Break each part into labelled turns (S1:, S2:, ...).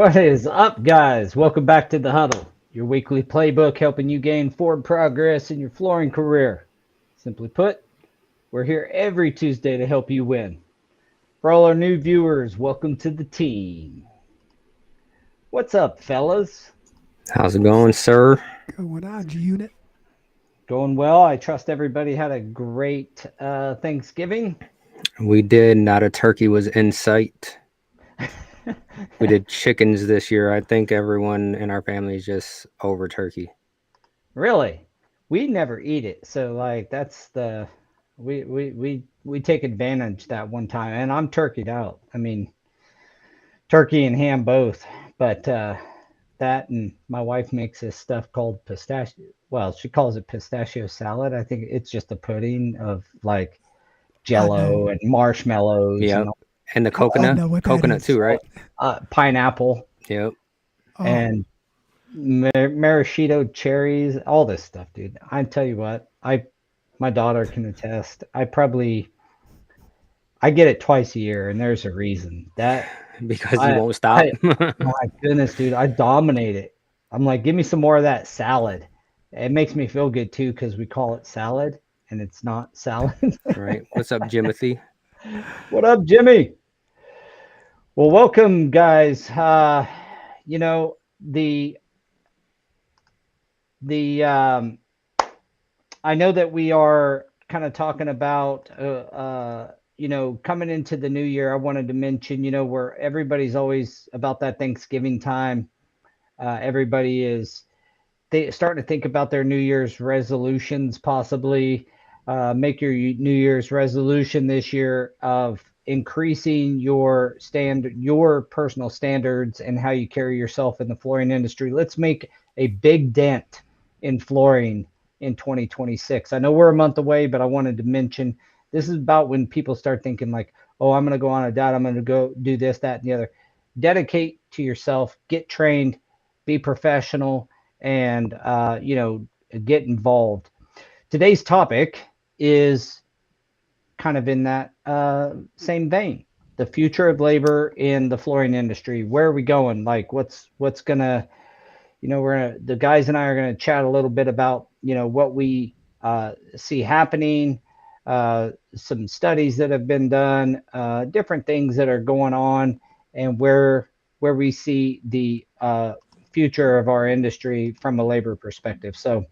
S1: What is up, guys? Welcome back to the Huddle, your weekly playbook helping you gain forward progress in your flooring career. Simply put, we're here every Tuesday to help you win. For all our new viewers, welcome to the team. What's up, fellas?
S2: How's it going, sir?
S3: Going on, G-Unit.
S1: Going well. I trust everybody had a great Thanksgiving.
S2: We did. Not a turkey was in sight. We did chickens this year. I think everyone in our family is just over turkey.
S1: Really? We never eat it. So like that's the we take advantage that one time. And I'm turkeyed out. I mean, turkey and ham both. But that and my wife makes this stuff called pistachio. Well, she calls it pistachio salad. I think it's just a pudding of like
S3: I know.
S1: Jello and marshmallows and
S2: Yep. And the
S3: I
S2: coconut.
S3: know what that
S2: Coconut
S3: is.
S2: too, right?
S1: pineapple
S2: Yep.
S3: Oh,
S1: and maraschino cherries, all this stuff, dude. I tell you what, my daughter can attest. I get it twice a year, and there's a reason. That
S2: Because you
S1: I
S2: won't stop.
S1: I my goodness, dude, I dominate it. I'm like, give me some more of that salad. It makes me feel good too because we call it salad and it's not salad.
S2: Right. What's up, Jimothy?
S1: What up, Jimmy? Well, welcome, guys. You know the the I know that we are kind of talking about coming into the new year. I wanted to mention, where everybody's always about that Thanksgiving time. Everybody is starting to think about their New Year's resolutions, possibly. Make your New Year's resolution this year of increasing your personal standards and how you carry yourself in the flooring industry. Let's make a big dent in flooring in 2026. I know we're a month away, but I wanted to mention this is about when people start thinking like, oh, I'm going to go on a diet. I'm going to go do this, that, and the other. Dedicate to yourself, get trained, be professional, and get involved. Today's topic is kind of in that same vein. The future of labor in the flooring industry. Where are we going? Like, what's gonna, the guys and I are gonna chat a little bit about, what we see happening, some studies that have been done, different things that are going on, and where we see the future of our industry from a labor perspective. So,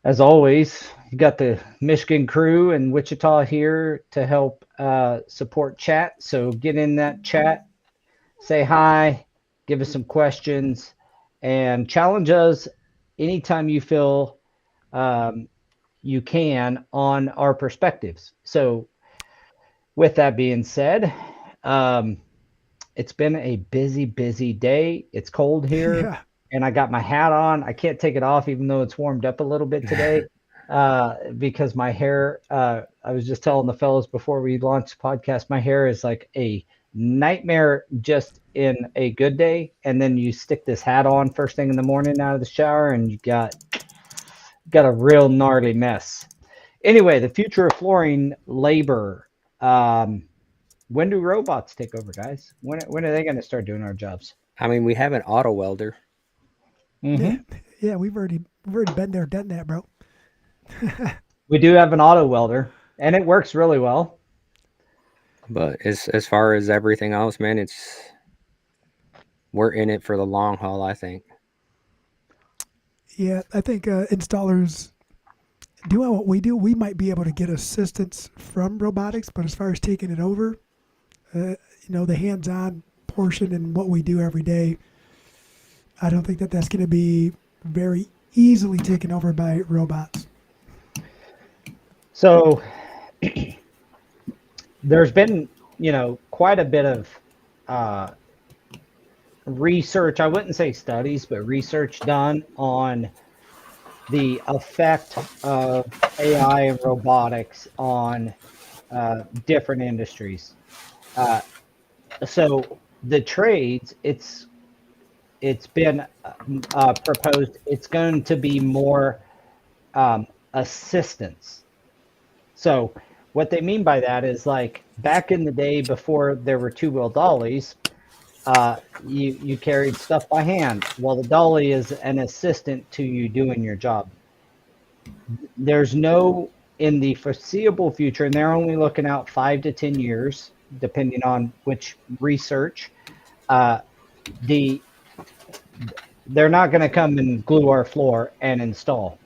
S1: as always, you got the Michigan crew in Wichita here to help support chat. So get in that chat, say hi, give us some questions, and challenge us anytime you feel you can on our perspectives. So, with that being said, um, it's been a busy, busy day. It's cold here,
S3: yeah.
S1: and I got my hat on. I can't take it off, even though it's warmed up a little bit today, because my hair. I was just telling the fellows before we launched the podcast, my hair is like a nightmare just in a good day, and then you stick this hat on first thing in the morning out of the shower, and you got a real gnarly mess. Anyway, the future of flooring labor. When do robots take over, guys? When are they going to start doing our jobs?
S2: I mean, we have an auto welder,
S3: Yeah.
S1: Hmm.
S3: Yeah, we've already been there, done that, bro.
S1: We do have an auto welder, and it works really well.
S2: but as far as everything else, man, we're in it for the long haul, I think.
S3: Yeah, I think installers doing what we do, we might be able to get assistance from robotics, but as far as taking it over, the hands-on portion and what we do every day, I don't think that that's going to be very easily taken over by robots.
S1: So there's been, quite a bit of uh, research. I wouldn't say studies, but research done on the effect of AI and robotics on different industries. Uh, so the trades, it's been proposed. It's going to be more assistance. So what they mean by that is like back in the day before there were two wheel dollies, You carried stuff by hand. Well, the dolly is an assistant to you doing your job. There's no in the foreseeable future, and they're only looking out 5 to 10 years, depending on which research. Uh, the they're not going to come and glue our floor and install.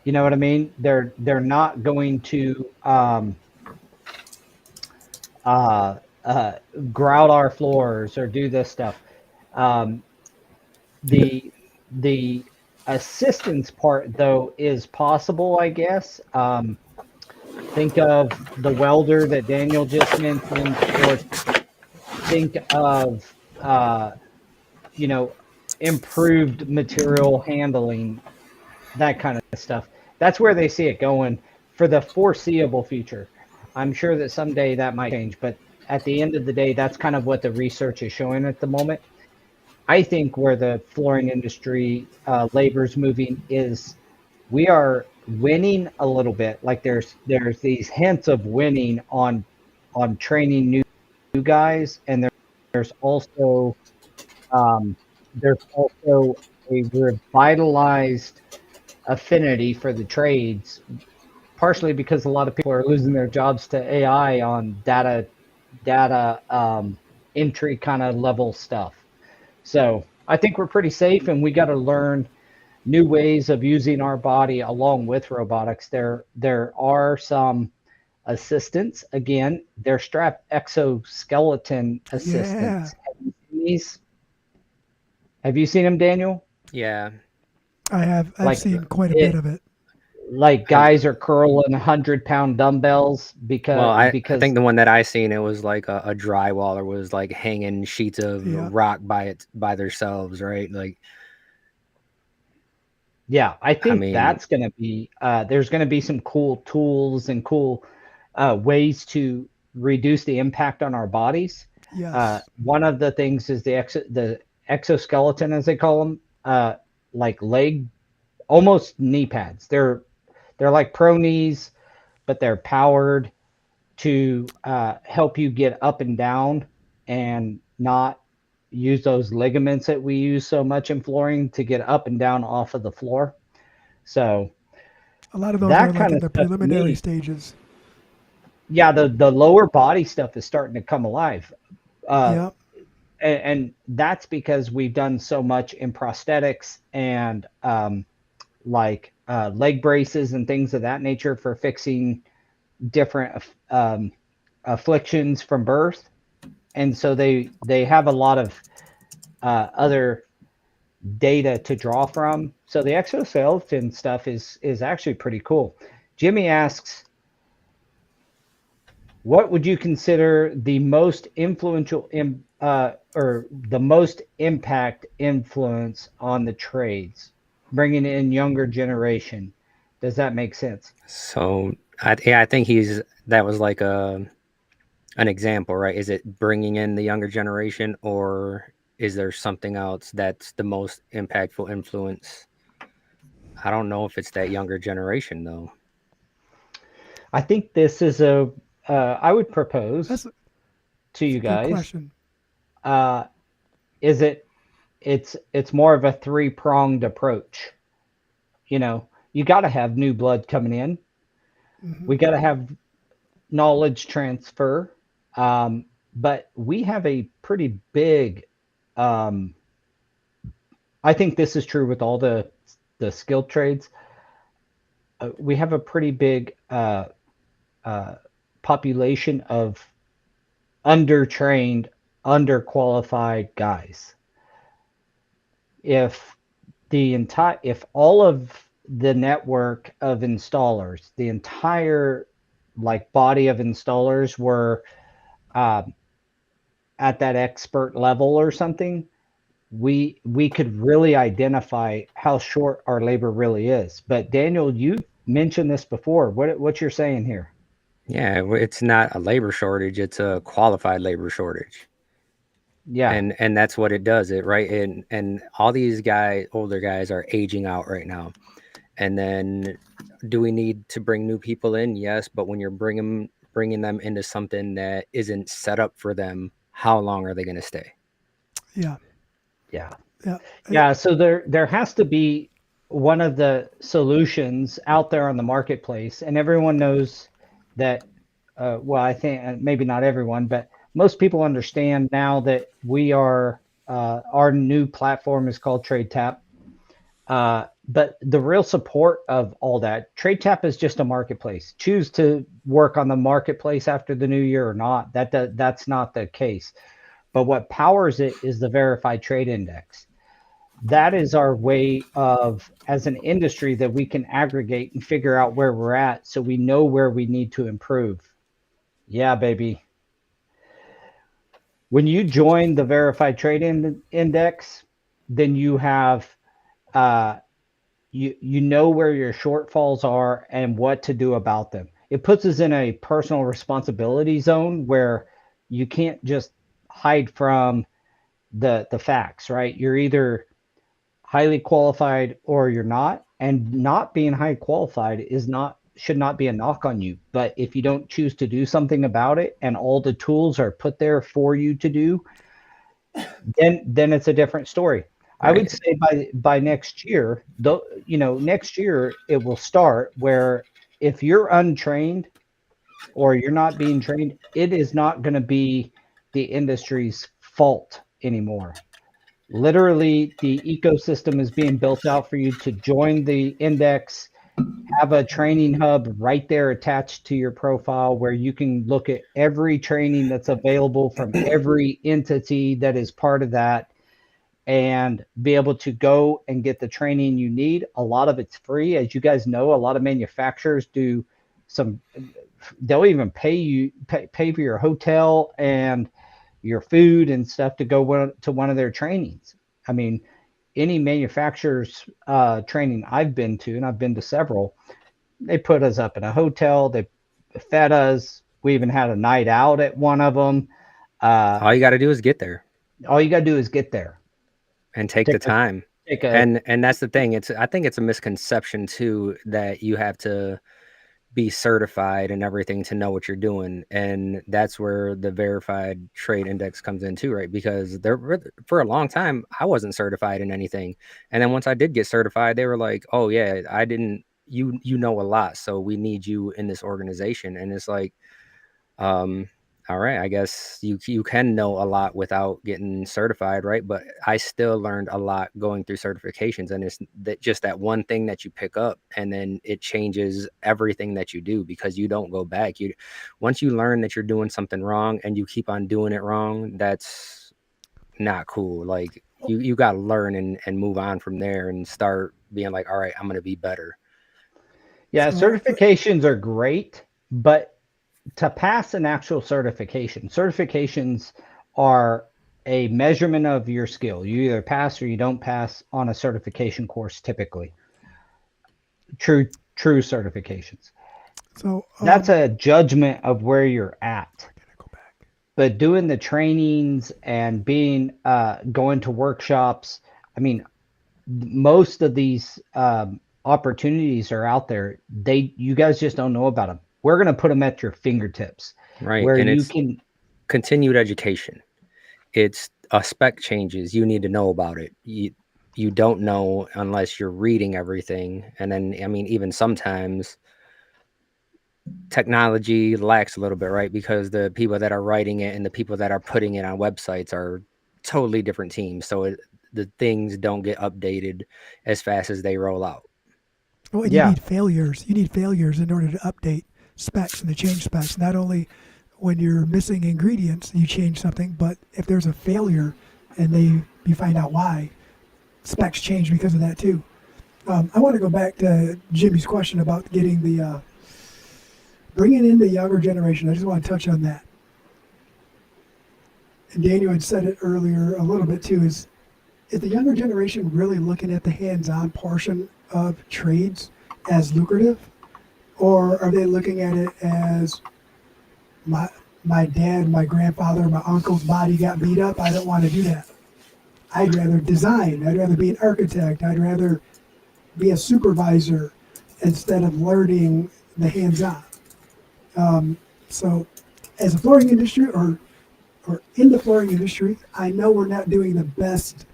S1: You know what I mean? They're not going to uh, uh, grout our floors or do this stuff. Um,
S3: Yeah,
S1: the the assistance part though is possible, I guess. Think of the welder that Daniel just mentioned, or think of you know improved material handling, that kind of stuff. That's where they see it going for the foreseeable future. I'm sure that someday that might change, but at the end of the day, that's kind of what the research is showing at the moment. I think where the flooring industry labor is moving is we are winning a little bit. Like there's these hints of winning on training new guys, and there's also um, there's also a revitalized affinity for the trades, partially because a lot of people are losing their jobs to AI on data entry kind of level stuff. So I think we're pretty safe, and we got to learn new ways of using our body along with robotics. There are some assistants. Again, they're strap exoskeleton
S3: yeah.
S1: assistants. Have you seen these? Have you seen them, Daniel?
S2: Yeah.
S3: I have. I've
S1: Like
S3: seen quite a bit
S1: it,
S3: of it.
S1: like
S2: I
S1: guys are curling 100-pound dumbbells
S2: Well, I
S1: because
S2: think the one that I seen, it was like a drywaller was like hanging sheets of
S3: Yeah,
S2: rock by themselves, right? Like,
S1: yeah, I
S2: I
S1: think
S2: mean,
S1: that's going to be there's going to be some cool tools and cool ways to reduce the impact on our bodies.
S3: yes.
S1: One of the things is the exoskeleton, as they call them, like leg, almost knee pads. They're like pro knees, but they're powered to help you get up and down and not use those ligaments that we use so much in flooring to get up and down off of the floor. So
S3: A lot of those are
S1: that
S3: like
S1: kind
S3: in
S1: of
S3: the
S1: stuff to
S3: preliminary
S1: me,
S3: stages.
S1: yeah, the lower body stuff is starting to come alive. Uh,
S3: Yeah,
S1: and that's because we've done so much in prosthetics and like leg braces and things of that nature for fixing different afflictions from birth. And so they have a lot of other data to draw from. So the exoskeleton stuff is actually pretty cool. Jimmy asks, what would you consider the most influential or the most impact influence on the trades, bringing in younger generation? Does that make sense?
S2: so I think that was like an example, right? Is it bringing in the younger generation, or is there something else that's the most impactful influence? I don't know if it's that younger generation though.
S1: I think this is I would
S3: that's
S1: propose to
S3: that's
S1: you
S3: a good
S1: guys,
S3: question.
S1: uh, is it's more of a three-pronged approach. You got to have new blood coming in.
S3: Hmm.
S1: We got to have knowledge transfer. But we have a pretty big, um, I think this is true with all the skilled trades. We have a pretty big uh, population of undertrained, underqualified guys. If if all of the network of installers, the entire like body of installers were um, at that expert level or something, we could really identify how short our labor really is. But Daniel, you mentioned this before. What you're saying here?
S2: Yeah, it's not a labor shortage, it's a qualified labor shortage.
S1: Yeah,
S2: And that's what it does, it right? And all these older guys are aging out right now. And then do we need to bring new people in? Yes, but when you're bringing them into something that isn't set up for them, how long are they going to stay?
S3: Yeah,
S1: Yeah.
S3: yeah.
S1: Yeah, so there has to be one of the solutions out there on the marketplace, and everyone knows that. Well, I think maybe not everyone, but most people understand now that we are our new platform is called TradeTap. But the real support of all that, TradeTap is just a marketplace. Choose to work on the marketplace after the new year or not. That's not the case. But what powers it is the verified trade index. That is our way of, as an industry, that we can aggregate and figure out where we're at so we know where we need to improve. Yeah, baby. When you join the verified trade index, then you have uh, you know where your shortfalls are and what to do about them. It puts us in a personal responsibility zone where you can't just hide from the facts, right? You're either highly qualified or you're not, and not being high qualified is not should not be a knock on you. But if you don't choose to do something about it and all the tools are put there for you to do, then it's a different story. I would
S2: Right.
S1: say by next year, though, next year it will start where if you're untrained or you're not being trained, it is not going to be the industry's fault anymore. Literally, the ecosystem is being built out for you to join the index, have a training hub right there attached to your profile where you can look at every training that's available from every entity that is part of that and be able to go and get the training you need. A lot of it's free. As you guys know, a lot of manufacturers do some, they'll even pay for your hotel and your food and stuff to go to one of their trainings. I mean, any manufacturer's training I've been to, and I've been to several, they put us up in a hotel, they fed us. We even had a night out at one of them. Uh,
S2: All you got to do is get there
S1: all you got to do is get there.
S2: and take the
S1: Take a,
S2: time.
S1: take a,
S2: And that's the thing. I think it's a misconception too that you have to be certified and everything to know what you're doing, and that's where the verified trade index comes in too, right? Because there for a long time I wasn't certified in anything, and then once I did get certified, they were like, oh yeah, I didn't you know a lot, so we need you in this organization. And it's like, um all right, I guess you can know a lot without getting certified, right? But I still learned a lot going through certifications, and it's that just that one thing that you pick up, and then it changes everything that you do because you don't go back. You once you learn that you're doing something wrong and you keep on doing it wrong, that's not cool. Like you got to learn and move on from there and start being like, all right, I'm going to be better.
S1: yeah,
S3: So
S1: certifications are great, but to pass an actual certification, certifications are a measurement of your skill. You either pass or you don't pass on a certification course, typically. True certifications.
S3: so
S1: That's a judgment of where you're at.
S3: I gotta go back.
S1: But doing the trainings and being going to workshops, I mean, most of these opportunities are out there. You guys just don't know about them. We're going to put them at your fingertips
S2: Right.
S1: where
S2: And
S1: you
S2: it's
S1: can.
S2: continued education. It's a spec changes. You need to know about it. You don't know unless you're reading everything. And then, I mean, even sometimes technology lacks a little bit, right? Because the people that are writing it and the people that are putting it on websites are totally different teams. So the things don't get updated as fast as they roll out.
S3: Oh, and you
S1: Yeah,
S3: need failures. You need failures in order to update specs and to change specs. Not only when you're missing ingredients, you change something, but if there's a failure and you find out why, specs change because of that too. I want to go back to Jimmy's question about getting bringing in the younger generation. I just want to touch on that. And Daniel had said it earlier a little bit too. Is the younger generation really looking at the hands-on portion of trades as lucrative, or are they looking at it as my my dad, my grandfather, my uncle's body got beat up? I don't want to do that. I'd rather design. I'd rather be an architect. I'd rather be a supervisor instead of learning the hands-on. So, as a flooring industry or or in the flooring industry, I know we're not doing the best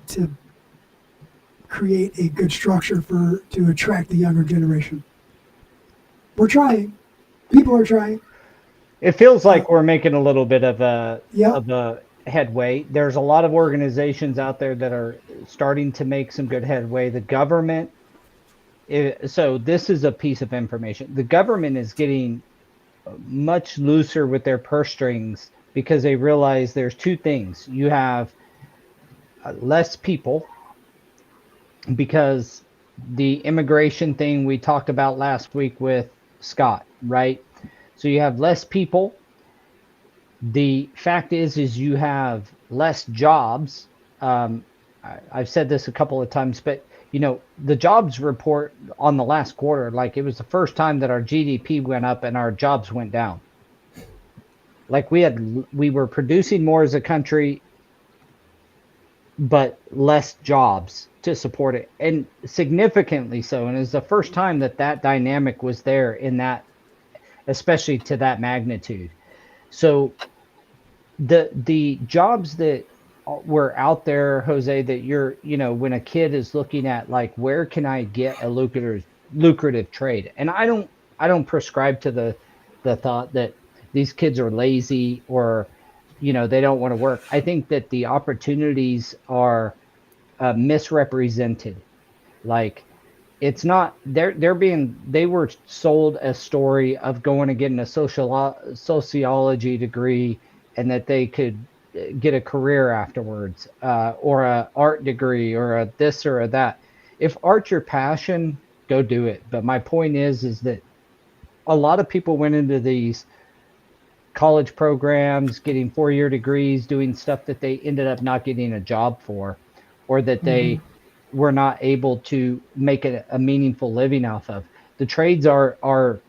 S3: to create a good structure for to attract the younger generation. We're trying. People are trying.
S1: It feels
S3: Uh,
S1: like we're making a little bit
S3: yep.
S1: of a headway. There's a lot of organizations out there that are starting to make some good headway. The government, so this is a piece of information. The government is getting much looser with their purse strings because they realize there's two things. You have less people because the immigration thing we talked about last week with Scott, right? So you have less people. The fact is you have less jobs. I've said this a couple of times, but the jobs report on the last quarter, like it was the first time that our GDP went up and our jobs went down. Like we were producing more as a country, but less jobs to support it, and significantly so. And it's the first time that that dynamic was there in that, especially to that magnitude. So the jobs that were out there, Jose, that when a kid is looking at like where can I get a lucrative trade, and I don't prescribe to the thought that these kids are lazy or they don't want to work. I think that the opportunities are misrepresented. Like it's not they were sold a story of going and getting a sociology degree and that they could get a career afterwards, or a art degree or a this or a that. If art's your passion, go do it. But my point is that a lot of people went into these college programs getting 4-year degrees doing stuff that they ended up not getting a job for, or that
S3: Mm-hmm.
S1: they were not able to make a meaningful living off of. The trades are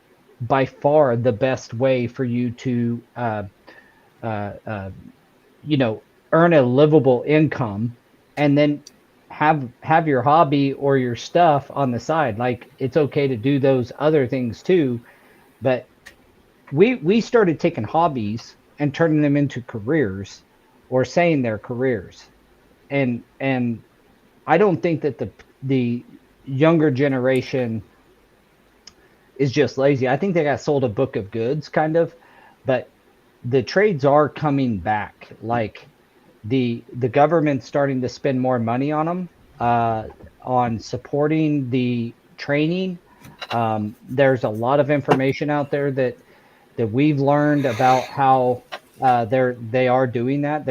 S1: by far the best way for you to uh, uh, you know earn a livable income, and then have your hobby or your stuff on the side. Like it's okay to do those other things too, but we started taking hobbies and turning them into careers, or saying they're careers. And I don't think that the younger generation is just lazy. I think they got sold a book of goods, kind of. But the trades are coming back. Like the government's starting to spend more money on them, uh, on supporting the training. There's a lot of information out there that we've learned about how they are doing that.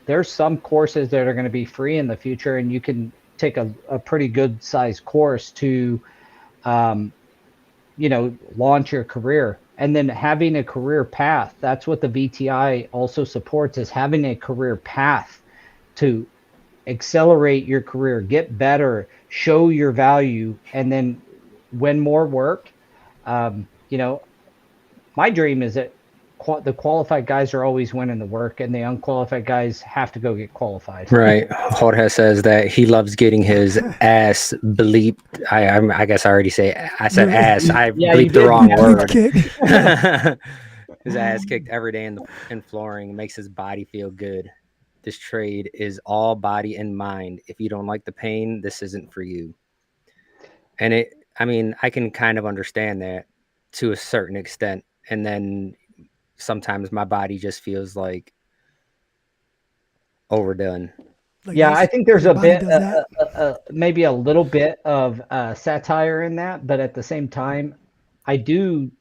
S1: There's some courses that are going to be free in the future, and you can take a pretty good sized course to um, launch your career. And then having a career path. That's what the VTI also supports, is having a career path to accelerate your career, get better, show your value, and then win more work. Um, you know, my dream is that the qualified guys are always winning the work, and the unqualified guys have to go get qualified.
S2: Right. Jorge says that he loves getting his ass bleeped. I guess I already say I said
S3: You're
S2: ass. I
S1: Yeah, you
S2: bleeped the
S1: did.
S2: wrong
S3: bleep
S2: word.
S3: kick.
S2: His ass kicked every day in flooring makes his body feel good. This trade is all body and mind. If you don't like the pain, this isn't for you. And I mean, I can kind of understand that to a certain extent. And then sometimes my body just feels like overdone.
S3: Like
S1: Yeah, I
S3: that's
S1: think there's
S3: your
S1: a
S3: body
S1: bit,
S3: does that.
S1: maybe a little bit of satire in that, but at the same time, I do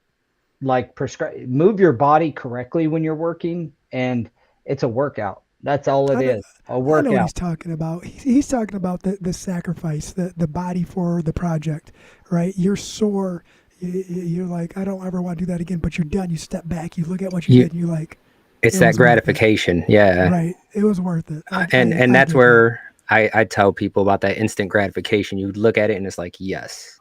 S1: like prescribe move your body correctly when you're working, and it's a workout. That's all it
S3: I know,
S1: is, a
S3: I know what
S1: workout.
S3: he's talking about. He's talking about the sacrifice, the body for the project, right? You're sore. You're like, I don't ever want to do that again. But you're done. You step back. You look at what you
S2: You,
S3: did, and you're like,
S2: it's
S3: it
S2: that
S3: was worth it.
S2: gratification. Yeah.
S3: Right? It was worth it.
S2: And
S3: I
S2: that's
S3: get that.
S2: where I tell people about that instant gratification. You look at it and it's like, yes.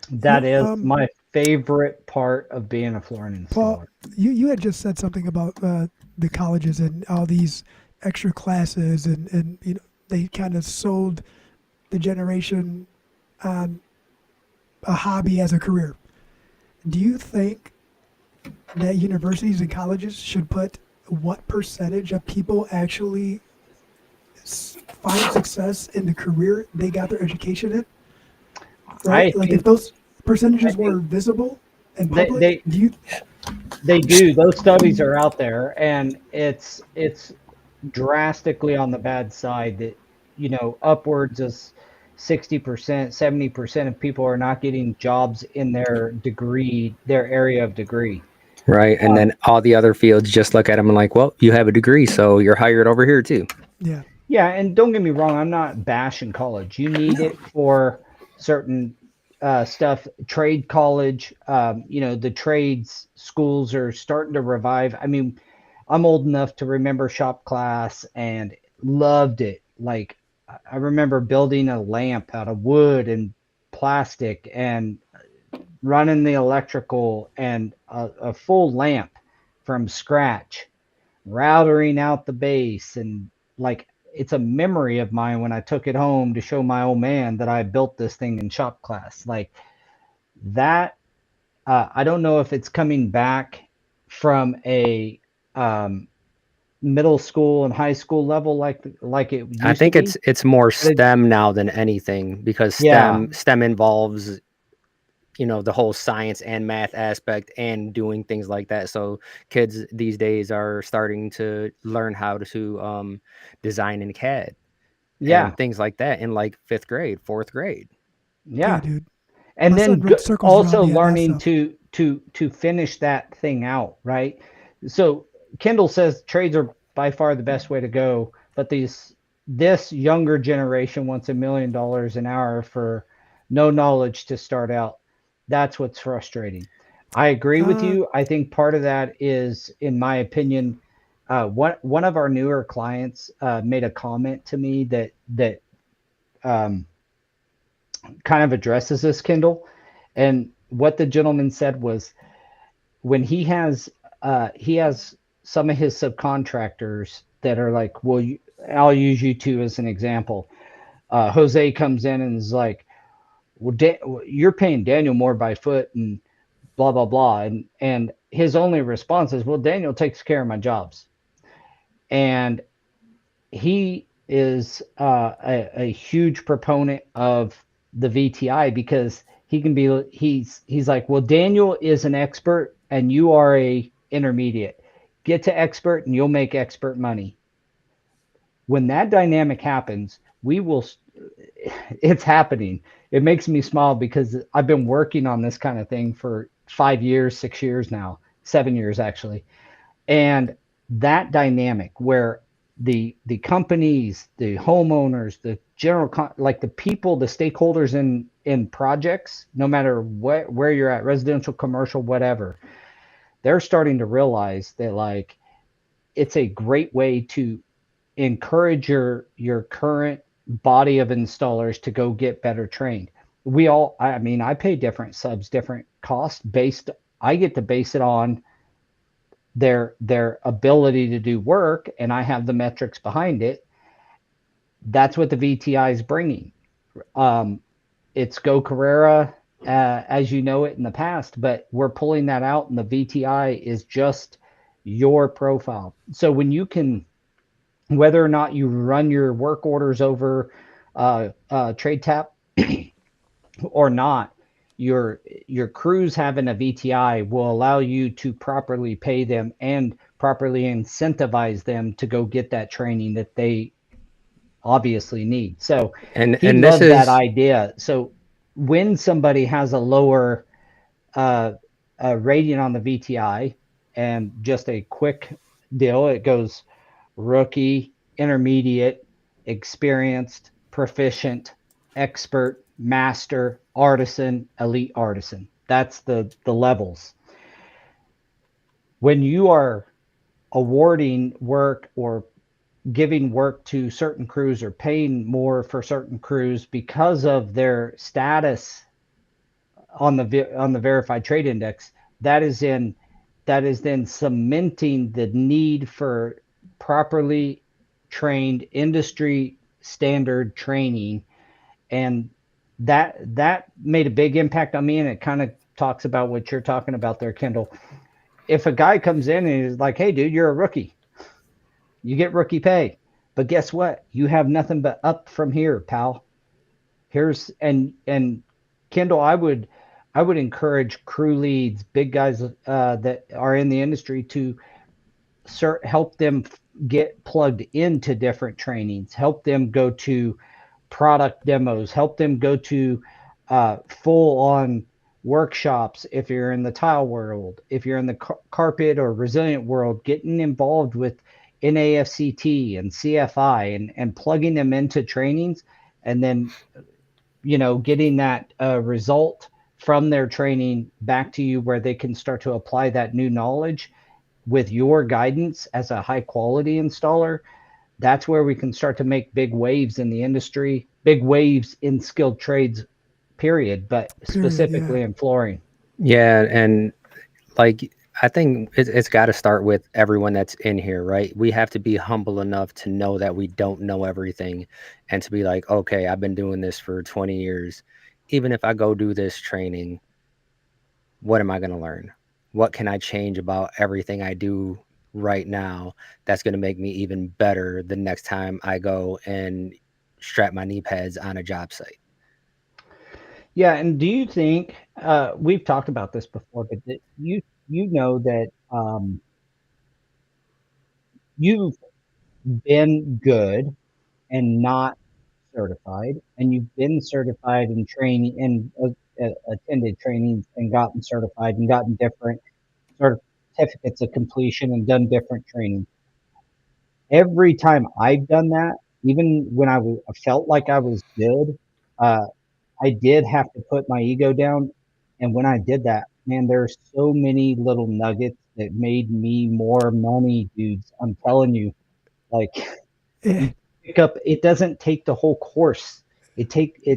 S1: That is
S3: Um,
S1: my favorite part of being a flooring
S3: Paul,
S1: installer.
S3: you had just said something about the colleges and all these extra classes, and they kind of sold the generation on a hobby as a career. Do you think that universities and colleges should put what percentage of people actually find success in the career they got their education in,
S1: I
S3: right? Like if
S1: think
S3: those
S1: I
S3: percentages
S1: think
S3: were visible and
S1: they
S3: public,
S1: they
S3: do you?
S1: they do. Those studies are out there, and it's drastically on the bad side that upwards of 60%, 70% of people are not getting jobs in their area of degree.
S2: Right. And
S1: Um,
S2: then all the other fields just look at them and like, well, you have a degree, so you're hired over here too.
S3: Yeah,
S1: Yeah, and don't get me wrong, I'm not bashing college. You need
S3: no,
S1: it for certain stuff. Trade college, the trades schools are starting to revive. I mean, I'm old enough to remember shop class and loved it. Like, I remember building a lamp out of wood and plastic and running the electrical and a full lamp from scratch, routering out the base, and like it's a memory of mine when I took it home to show my old man that I built this thing in shop class. Like that, I don't know if it's coming back from a um, middle school and high school level like it
S2: I
S1: used to
S2: think
S1: be.
S2: it's more
S1: But it,
S2: STEM now than anything because
S1: yeah,
S2: STEM involves the whole science and math aspect and doing things like that. So kids these days are starting to learn how to design in CAD
S1: yeah,
S2: and things like that in like 5th grade, 4th grade.
S3: yeah,
S1: yeah.
S3: dude.
S1: And
S3: My son
S1: then
S3: runs circles around
S1: also
S3: me on that
S1: learning
S3: stuff.
S1: to finish that thing out, right? So Kendall says trades are by far the best way to go, but this younger generation wants $1 million an hour for no knowledge to start out. That's what's frustrating. I agree with
S3: Uh,
S1: you. I think part of that is, in my opinion, one of our newer clients made a comment to me that um, kind of addresses this, Kindle. And what the gentleman said was when he has some of his subcontractors that are like, well, I'll use you two as an example. Jose comes in and is like, well, you're paying Daniel more by foot and blah blah blah, and his only response is, well, Daniel takes care of my jobs, and he is a huge proponent of the VTI because he's like, well, Daniel is an expert and you are a intermediate. Get to expert and you'll make expert money. When that dynamic happens, we will. It's happening. It makes me smile because I've been working on this kind of thing for 5 years, 6 years now, 7 years actually, and that dynamic where the companies, the homeowners, the like the people, the stakeholders in projects, no matter where you're at, residential, commercial, whatever, they're starting to realize that like it's a great way to encourage your current body of installers to go get better trained. I mean, I pay different subs, different costs based. I get to base it on their ability to do work, and I have the metrics behind it. That's what the VTI is bringing. Um, it's Go Carrera as you know it in the past, but we're pulling that out, and the VTI is just your profile. So when you can, whether or not you run your work orders over trade tap or not, your crews having a VTI will allow you to properly pay them and properly incentivize them to go get that training that they obviously need. So he
S2: And this
S1: loved that
S2: is
S1: idea. So when somebody has a lower uh, rating on the VTI, and just a quick deal, it goes rookie, intermediate, experienced, proficient, expert, master, artisan, elite artisan. That's the levels. When you are awarding work or giving work to certain crews or paying more for certain crews because of their status on the verified trade index, that is in that is then cementing the need for properly trained industry standard training, and that made a big impact on me, and it kind of talks about what you're talking about there, Kendall. if a guy comes in and is like, "Hey, dude, you're a rookie. You get rookie pay." But guess what? You have nothing but up from here, pal. Here's and Kendall, I would encourage crew leads, big guys that are in the industry to help them get plugged into different trainings, help them go to product demos, help them go to full on workshops. If you're in the tile world, if you're in the carpet or resilient world, getting involved with NAFCT and CFI and plugging them into trainings, and then getting that result from their training back to you where they can start to apply that new knowledge with your guidance as a high quality installer. That's where we can start to make big waves in the industry, big waves in skilled trades, period, but
S3: Period. Yeah.
S1: specifically in flooring.
S2: Yeah, and like I think it's got to start with everyone that's in here, right? We have to be humble enough to know that we don't know everything, and to be like, okay, I've been doing this for 20 years. Even if I go do this training, what am I going to learn? What can I change about everything I do right now that's going to make me even better the next time I go and strap my knee pads on a job site?
S1: Yeah, and do you think we've talked about this before, but that you know that you've been good and not certified, and you've been certified in training and attended trainings and gotten certified and gotten different certificates of completion and done different training. Every time I've done that, even when I felt like I was good, uh, I did have to put my ego down. And when I did that, man, there's so many little nuggets that made me more money, dudes. I'm telling you, like
S3: Eh,
S1: you pick up, it doesn't take the whole course. It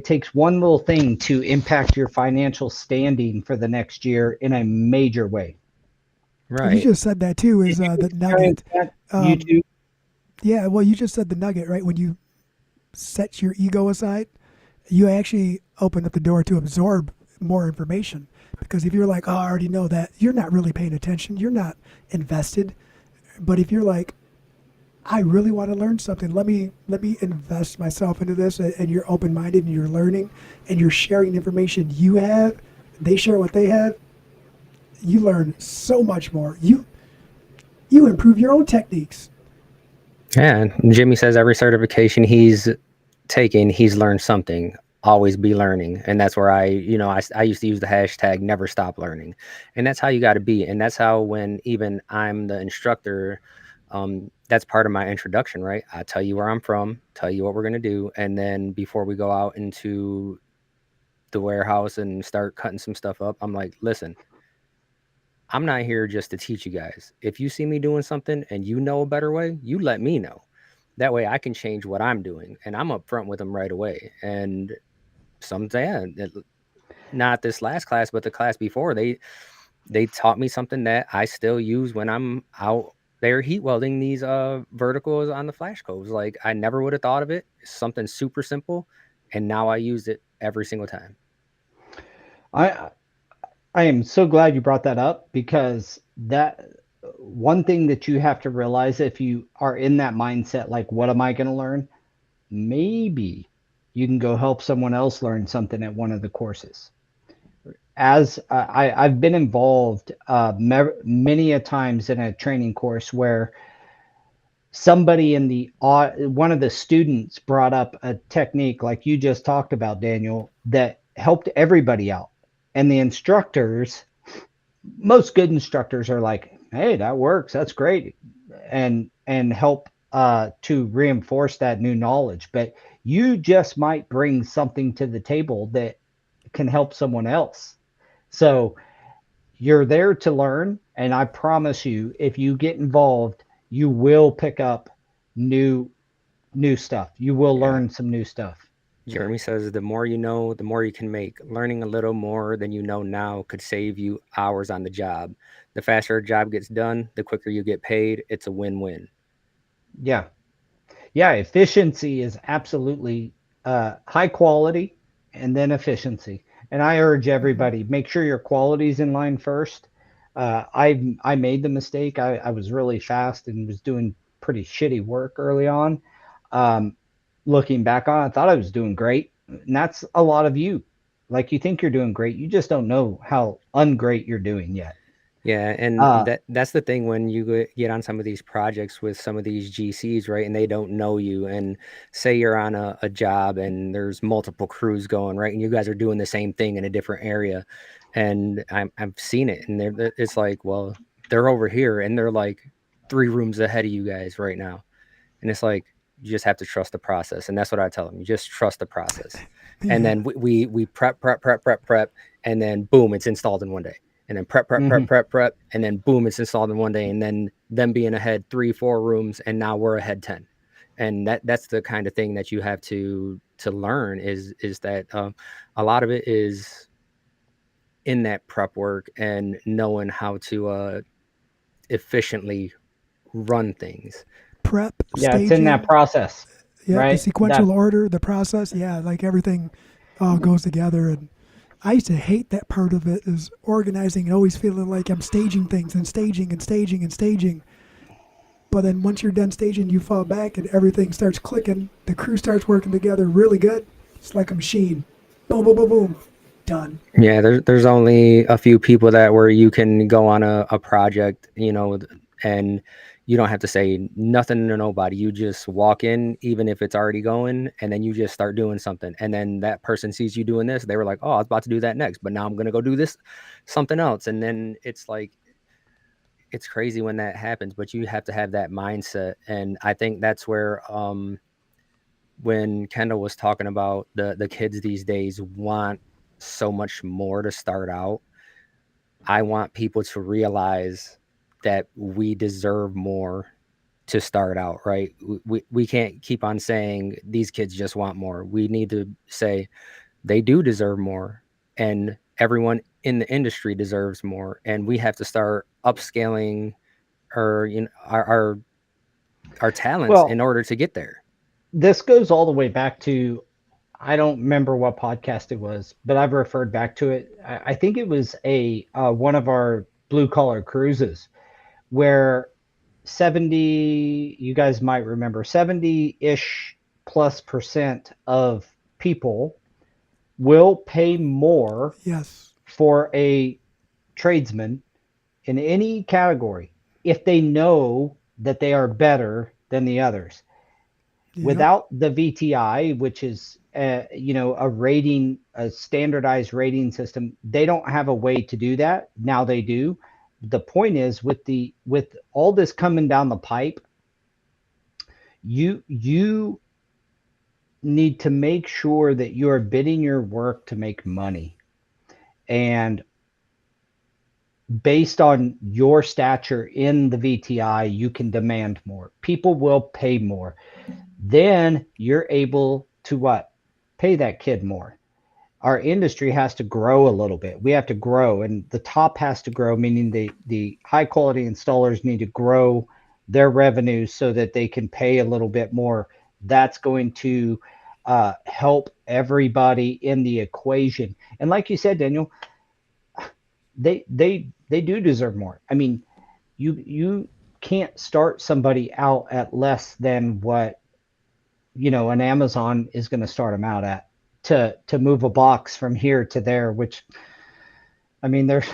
S1: takes one little thing to impact your financial standing for the next year in a major way.
S3: you
S2: Right.
S3: just said that too.
S1: Did
S3: Is
S1: you
S3: the
S1: experience
S3: nugget?
S1: that,
S3: Um,
S1: YouTube?
S3: yeah. Well, you just said the nugget, right? When you set your ego aside, you actually open up the door to absorb more information. Because if you're like, oh, I already know that, you're not really paying attention. You're not invested. But if you're like, I really want to learn something. Let me invest myself into this, and you're open minded and you're learning and you're sharing information you have. They share what they have. You learn so much more. You improve your own techniques.
S2: Yeah, and Jimmy says every certification he's taken, he's learned something. Always be learning, and that's where I used to use the hashtag never stop learning, and that's how you got to be, and that's how when even I'm the instructor, that's part of my introduction, right? I tell you where I'm from, tell you what we're gonna do, and then before we go out into the warehouse and start cutting some stuff up, I'm like, listen, I'm not here just to teach you guys. If you see me doing something and you know a better way, you let me know. That way I can change what I'm doing. And I'm upfront with them right away. And some, yeah, not this last class, but the class before, they taught me something that I still use when I'm out there heat welding these verticals on the flash coves. Like I never would have thought of it. It's something super simple. And now I use it every single time.
S1: I I am so glad you brought that up because that one thing that you have to realize if you are in that mindset, like, what am I going to learn? Maybe you can go help someone else learn something at one of the courses. As I've been involved many a times in a training course where somebody in the one of the students brought up a technique like you just talked about, Daniel, that helped everybody out, and the instructors, most good instructors, are like, hey, that works, that's great, and help to reinforce that new knowledge. But you just might bring something to the table that can help someone else. So you're there to learn, and I promise you, if you get involved, you will pick up new new stuff. You will
S2: Yeah.
S1: learn some new stuff.
S2: Jeremy says the more you know, the more you can make. Learning a little more than you know now could save you hours on the job. The faster a job gets done, the quicker you get paid. It's a win win.
S1: Yeah, yeah, efficiency is absolutely high quality and then efficiency. And I urge
S3: Hmm.
S1: everybody, make sure your quality's in line first. I made the mistake. I was really fast and was doing pretty shitty work early on. Um, Looking back on, it, I thought I was doing great, and that's a lot of you. Like you think you're doing great, you just don't know how ungreat you're doing yet.
S2: Yeah, and
S1: Uh,
S2: that's the thing when you get on some of these projects with some of these GCs, right? And they don't know you. And say you're on a job and there's multiple crews going, right? And you guys are doing the same thing in a different area. And I've seen it, and it's like, well, they're over here, and they're like 3 rooms ahead of you guys right now. And it's like you just have to trust the process, and that's what I tell them. You just trust the process, and
S3: Yeah.
S2: then we prep, and then boom, it's installed in one day, and then
S1: mhm.
S2: prep, and then boom, it's installed in one day, and then them being ahead 3 4 rooms, and now we're ahead 10, and that's the kind of thing that you have to learn is that a lot of it is in that prep work and knowing how to efficiently run things.
S3: Prep,
S1: Yeah, it's in that
S3: staging,
S1: process,
S3: yeah, the
S1: right?
S3: sequential
S1: That
S3: order, the process, yeah, like everything all goes together. And I used to hate that part of it is organizing and always feeling like I'm staging things and staging and staging and staging. But then once you're done staging, you fall back and everything starts clicking. The crew starts working together really good. It's like a machine. Boom, boom, boom, boom. Done.
S2: Yeah, there's only a few people that where you can go on a project, and you don't have to say nothing to nobody. You just walk in, even if it's already going, and then you just start doing something. And then that person sees you doing this, they were like, "Oh, I was about to do that next, but now I'm gonna go do this something else." And then it's like it's crazy when that happens, but you have to have that mindset. And I think that's where when Kendall was talking about the kids these days want so much more to start out, I want people to realize that we deserve more to start out, right? We can't keep on saying these kids just want more. We need to say they do deserve more, and everyone in the industry deserves more, and we have to start upscaling our our talents in
S1: well,
S2: order to get there.
S1: this goes all the way back to I don't remember what podcast it was, but I've referred back to it. I think it was a one of our blue collar cruises where 70, you guys might remember, 70-ish plus percent of people will pay more
S3: Yes.
S1: for a tradesman in any category if they know that they are better than the others.
S3: Yep.
S1: Without the VTI, which is a rating, a standardized rating system, they don't have a way to do that. Now they do. The point is with all this coming down the pipe, you need to make sure that you are bidding your work to make money. And based on your stature in the VTI, you can demand more. People will pay more. Then you're able to what? Pay that kid more. Our industry has to grow a little bit. We have to grow, and the top has to grow, meaning the high quality installers need to grow their revenues so that they can pay a little bit more. That's going to help everybody in the equation. And like you said, Daniel, they do deserve more. I mean, you can't start somebody out at less than what an Amazon is going to start them out at to move a box from here to there, which I mean, there's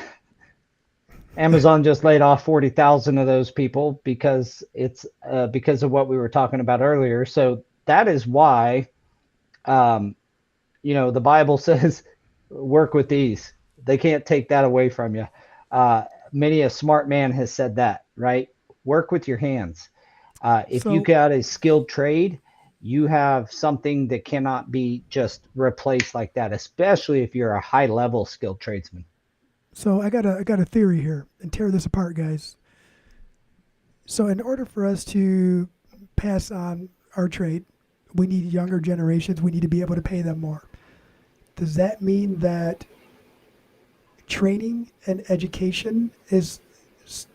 S1: Amazon just laid off 40,000 of those people because it's because of what we were talking about earlier. So that is why, um, the Bible says, work with these. They can't take that away from you. Uh, Many a smart man has said that, right? Work with your hands. If you
S3: So,
S1: got a skilled trade, you have something that cannot be just replaced like that, especially if you're a high level skilled tradesman.
S3: so I got a theory here and tear this apart, guys. So, in order for us to pass on our trade, we need younger generations. We need to be able to pay them more. Does that mean that training and education is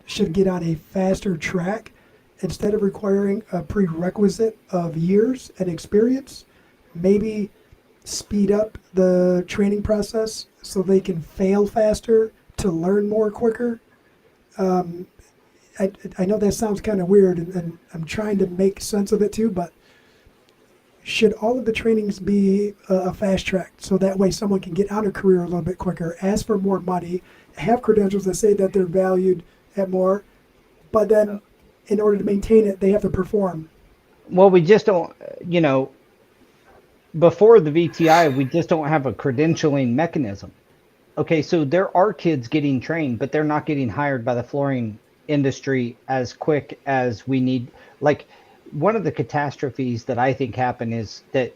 S3: should get on a faster track instead of requiring a prerequisite of years and experience? Maybe speed up the training process so they can fail faster to learn more quicker. Um, I know that sounds kind of weird, and I'm trying to make sense of it too, but should all of the trainings be a fast track so that way someone can get out of career a little bit quicker, ask for more money, have credentials that say that they're valued at more, but then in order to maintain it, they have to perform.
S1: Well, we just don't, you know, before the VTI, we just don't have a credentialing mechanism. Okay, so there are kids getting trained, but they're not getting hired by the flooring industry as quick as we need. Like, one of the catastrophes that I think happen is that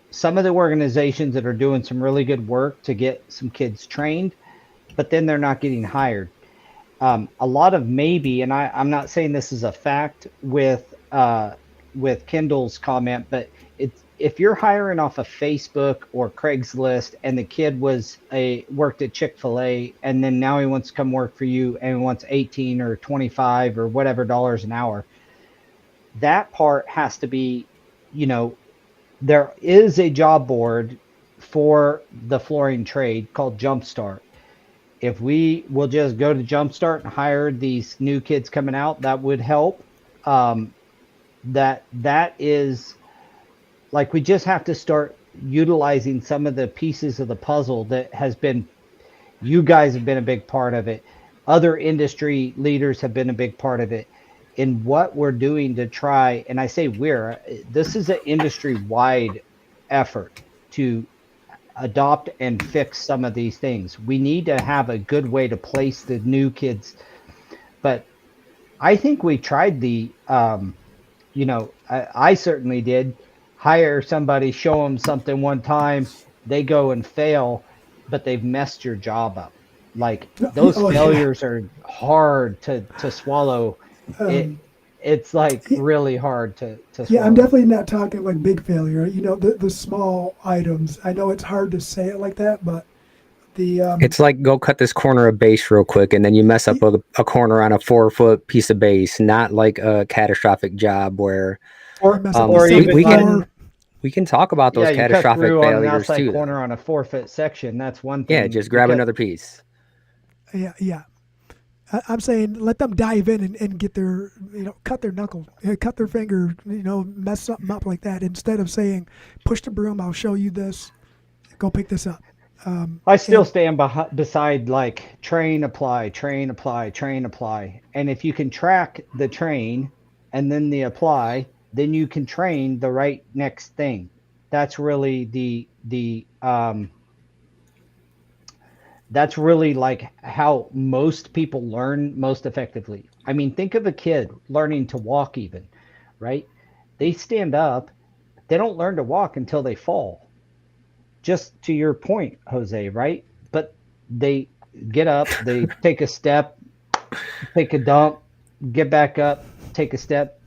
S1: some of the organizations that are doing some really good work to get some kids trained, but then they're not getting hired. A lot of maybe, and I'm not saying this is a fact with Kendall's comment, but it's if you're hiring off of Facebook or Craigslist and the kid was a worked at Chick-fil-A and then now he wants to come work for you and wants 18 or 25 or whatever dollars an hour, that part has to be, you know, there is a job board for the flooring trade called Jumpstart. If we will just go to Jumpstart and hire these new kids coming out, that would help. Um, that is like we just have to start utilizing some of the pieces of the puzzle that has been you guys have been a big part of it. Other industry leaders have been a big part of it in what we're doing to try. And I say this is an industry wide effort to adopt and fix some of these things. We need to have a good way to place the new kids. But I think we tried I certainly did hire somebody, show them something one time, they go and fail, but they've messed your job up. Like those
S3: Oh yeah,
S1: failures are hard to swallow. It
S3: um,
S1: it's like really hard to
S3: yeah. I'm
S1: swallow.
S3: definitely not talking like big failure. You know, the small items. I know it's hard to say it like that, but the
S2: It's like go cut this corner of base real quick, and then you mess up a corner on a 4 foot piece of base. Not like a catastrophic job where
S3: or
S1: Or
S3: mess up the
S1: or
S2: we
S3: second
S2: we
S1: even
S2: can
S3: floor.
S1: when
S2: we can talk about those
S1: yeah, you cut
S2: catastrophic
S1: through on an
S2: failures
S1: outside
S2: too, though.
S1: corner on a 4 foot section. That's one
S2: Yeah,
S1: thing
S2: just grab
S1: because
S2: another piece.
S3: Yeah, yeah. I'm saying let them dive in and get their, cut their knuckle, cut their finger, mess something up like that. Instead of saying, push the broom, I'll show you this, go pick this up.
S1: I still
S3: And
S1: stand beside like train, apply, train, apply, train, apply. And if you can track the train and then the apply, then you can train the right next thing. That's really that's really like how most people learn most effectively. I mean, think of a kid learning to walk even, right? They stand up, they don't learn to walk until they fall. Just to your point, Jose, right? But they get up, they take a step, take a dump, get back up, take a step,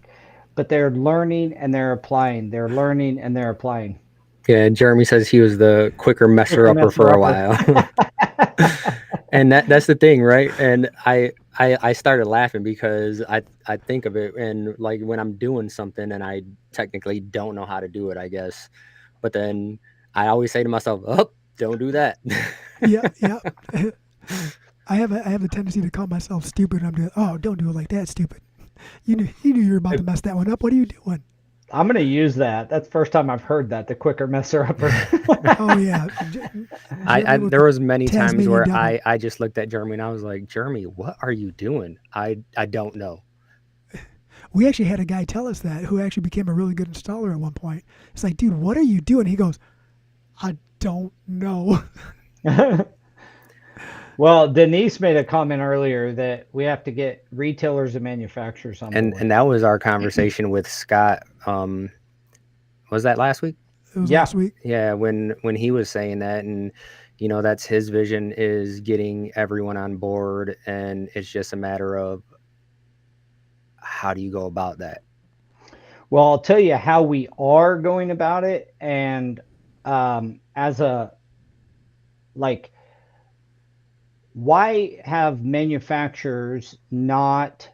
S1: but they're learning and they're applying. They're learning and they're applying.
S2: Yeah, Jeremy says he was the quicker messer
S1: Quicker
S2: upper
S1: messer
S2: for a
S1: upper.
S2: while. And that's the thing, right? And I started laughing because I think of it, and like when I'm doing something and I technically don't know how to do it, I guess, but then I always say to myself, "Oh, don't do that."
S3: yeah, yeah. I have a tendency to call myself stupid. I'm doing, oh, don't do it like that, stupid. You knew you were about to mess that one up. What are you doing?
S1: I'm going to use that. That's the first time I've heard that, the quicker messer upper.
S3: Oh yeah,
S2: I
S3: Jeremy with
S2: there
S3: the
S2: was many times
S3: Tasmanian
S2: where
S3: devil.
S2: I just looked at Jeremy and I was like, Jeremy, what are you doing? I don't know.
S3: We actually had a guy tell us that who actually became a really good installer at one point. It's like, dude, what are you doing? He goes, I don't know.
S1: Well, Denise made a comment earlier that we have to get retailers and manufacturers on
S2: And
S1: board.
S2: that was our conversation with Scott. Was that last week?
S3: It was
S1: Yeah.
S3: last week.
S2: Yeah, when he was saying that, and that's his vision, is getting everyone on board, and it's just a matter of how do you go about that.
S1: Well, I'll tell you how we are going about it. And as a, like, why have manufacturers not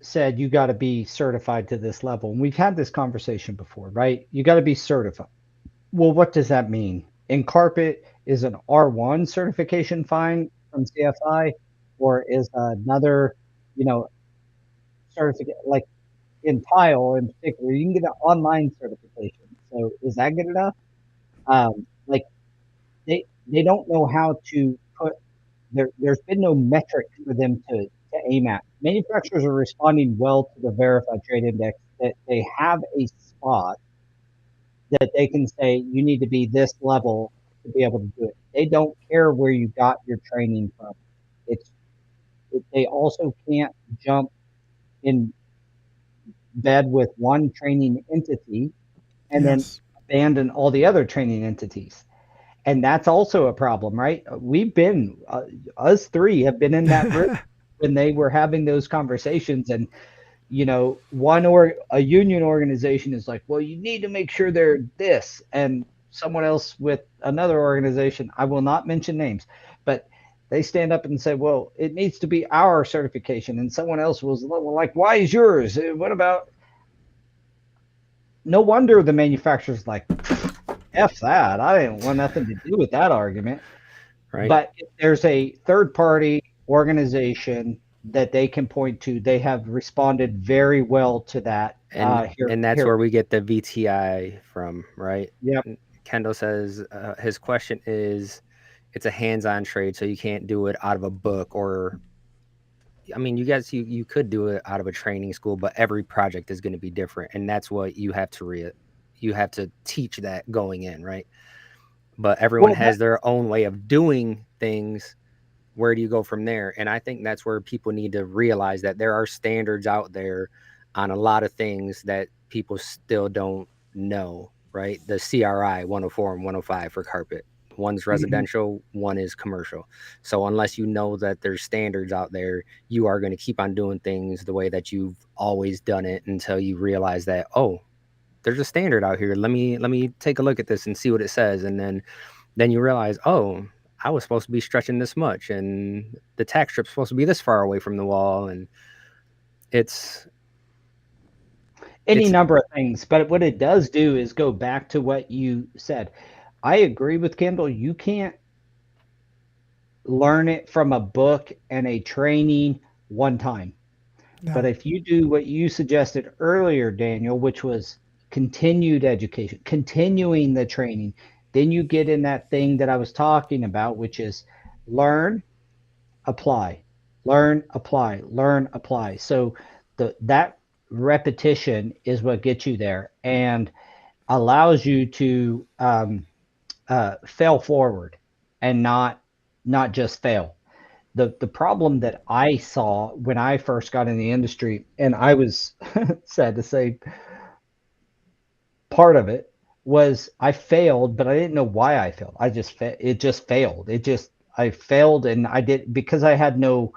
S1: said you got to be certified to this level? And we've had this conversation before, right? You got to be certified. Well, what does that mean? In carpet, is an R1 certification fine from CFI, or is another? you know, certificate, like in tile in particular, you can get an online certification. So is that good enough? Like they don't know how to put there's been no metric for them to aim at. Manufacturers are responding well to the verified trade index that they have a spot that they can say you need to be this level to be able to do it. They don't care where you got your training from. It's they also can't jump in bed with one training entity and then
S3: Yes.
S1: abandon all the other training entities. And that's also a problem, right? We've been us three have been in that room when they were having those conversations, and one or a union organization is like, well, you need to make sure they're this, and someone else with another organization, I will not mention names, but they stand up and say, well, it needs to be our certification, and someone else was like, why is yours? What about? No wonder the manufacturer's like, F that. I didn't want nothing to do with that argument.
S2: right?
S1: But if there's a third party organization that they can point to, they have responded very well to that. Here,
S2: And that's
S1: here.
S2: where we get the VTI from, right?
S1: Yep.
S2: Kendall says his question is, it's a hands-on trade, so you can't do it out of a book or I mean, you could do it out of a training school, but every project is going to be different, and that's what you have to teach that going in, right? But everyone
S1: Well, that,
S2: has their own way of doing things. Where do you go from there? And I think that's where people need to realize that there are standards out there on a lot of things that people still don't know, right? The CRI 104 and 105 for carpet. One's
S1: mhm.
S2: residential, one is commercial. So unless you know that there's standards out there, you are going to keep on doing things the way that you've always done it until you realize that, oh, there's a standard out here. Let me take a look at this and see what it says. And then you realize, oh, I was supposed to be stretching this much, and the tack strip's supposed to be this far away from the wall, and it's
S1: Any
S2: it's
S1: number of things. But what it does do is go back to what you said. I agree with Kendall. You can't learn it from a book and a training one time. But
S3: No.
S1: if you do what you suggested earlier, Daniel, which was continued education, continuing the training, then you get in that thing that I was talking about, which is learn, apply, learn, apply, learn, apply. So that repetition is what gets you there and allows you to fail forward and not just fail. The problem that I saw when I first got in the industry, and I was sad to say part of it was I failed, but I didn't know why I failed. It just failed. I failed, and I did because I had no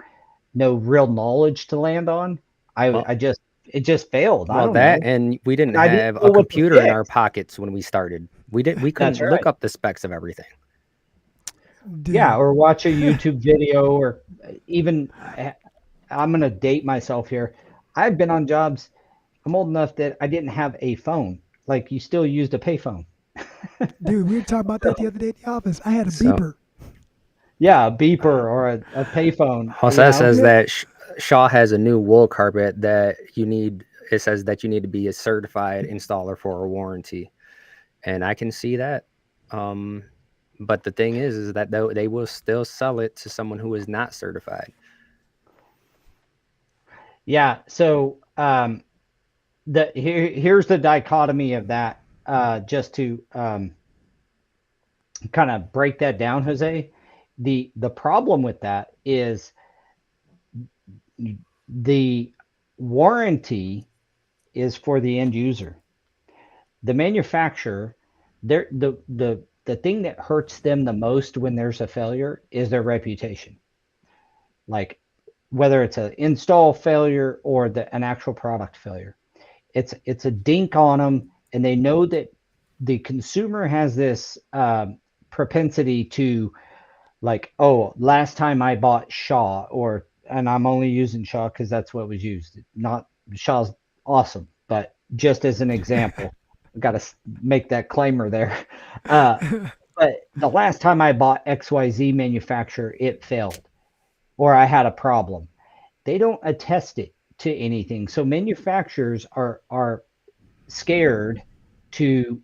S1: real knowledge to land on.
S2: well,
S1: I just it just failed. I
S2: well
S1: don't
S2: that
S1: know,
S2: and we didn't
S1: and I didn't
S2: have a
S1: know what to
S2: computer in our
S1: fix.
S2: pockets when we started. We
S1: That's
S2: couldn't look
S1: right.
S2: up the specs of everything.
S1: Yeah,
S3: Dude.
S1: or watch a YouTube video, or even I'm gonna date myself here. I've been on jobs. I'm old enough that I didn't have a phone. Like you still used a payphone.
S3: Dude, we were talking about that the
S1: So
S3: other day at the office. I had a
S2: So
S3: beeper.
S1: yeah, a beeper or a payphone.
S2: Jose says
S3: Yeah.
S2: that Shaw has a new wool carpet that you need. It says that you need to be a certified installer for a warranty, and I can see that. Um, but the thing is that they will still sell it to someone who is not certified.
S1: Yeah. So here's the dichotomy of that. Just to kind of break that down, Jose. The problem with that is the warranty is for the end user. The manufacturer, the thing that hurts them the most when there's a failure is their reputation. Like whether it's an install failure or an actual product failure, it's a dink on them, and they know that the consumer has this propensity to like, oh, last time I bought Shaw, or and I'm only using Shaw because that's what was used. Not Shaw's awesome, but just as an example, I got to make that claimer there. Uh, but the last time I bought XYZ manufacturer, it failed, or I had a problem. they don't attest it to anything. So manufacturers are scared to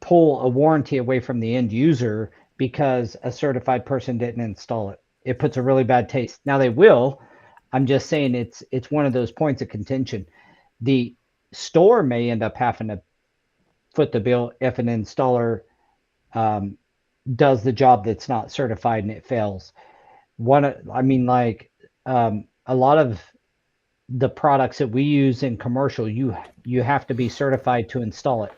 S1: pull a warranty away from the end user because a certified person didn't install it. It puts a really bad taste. Now they will. I'm just saying it's one of those points of contention. The store may end up having to foot the bill if an installer um, does the job that's not certified and it fails. I mean, like a lot of the products that we use in commercial, you have to be certified to install it.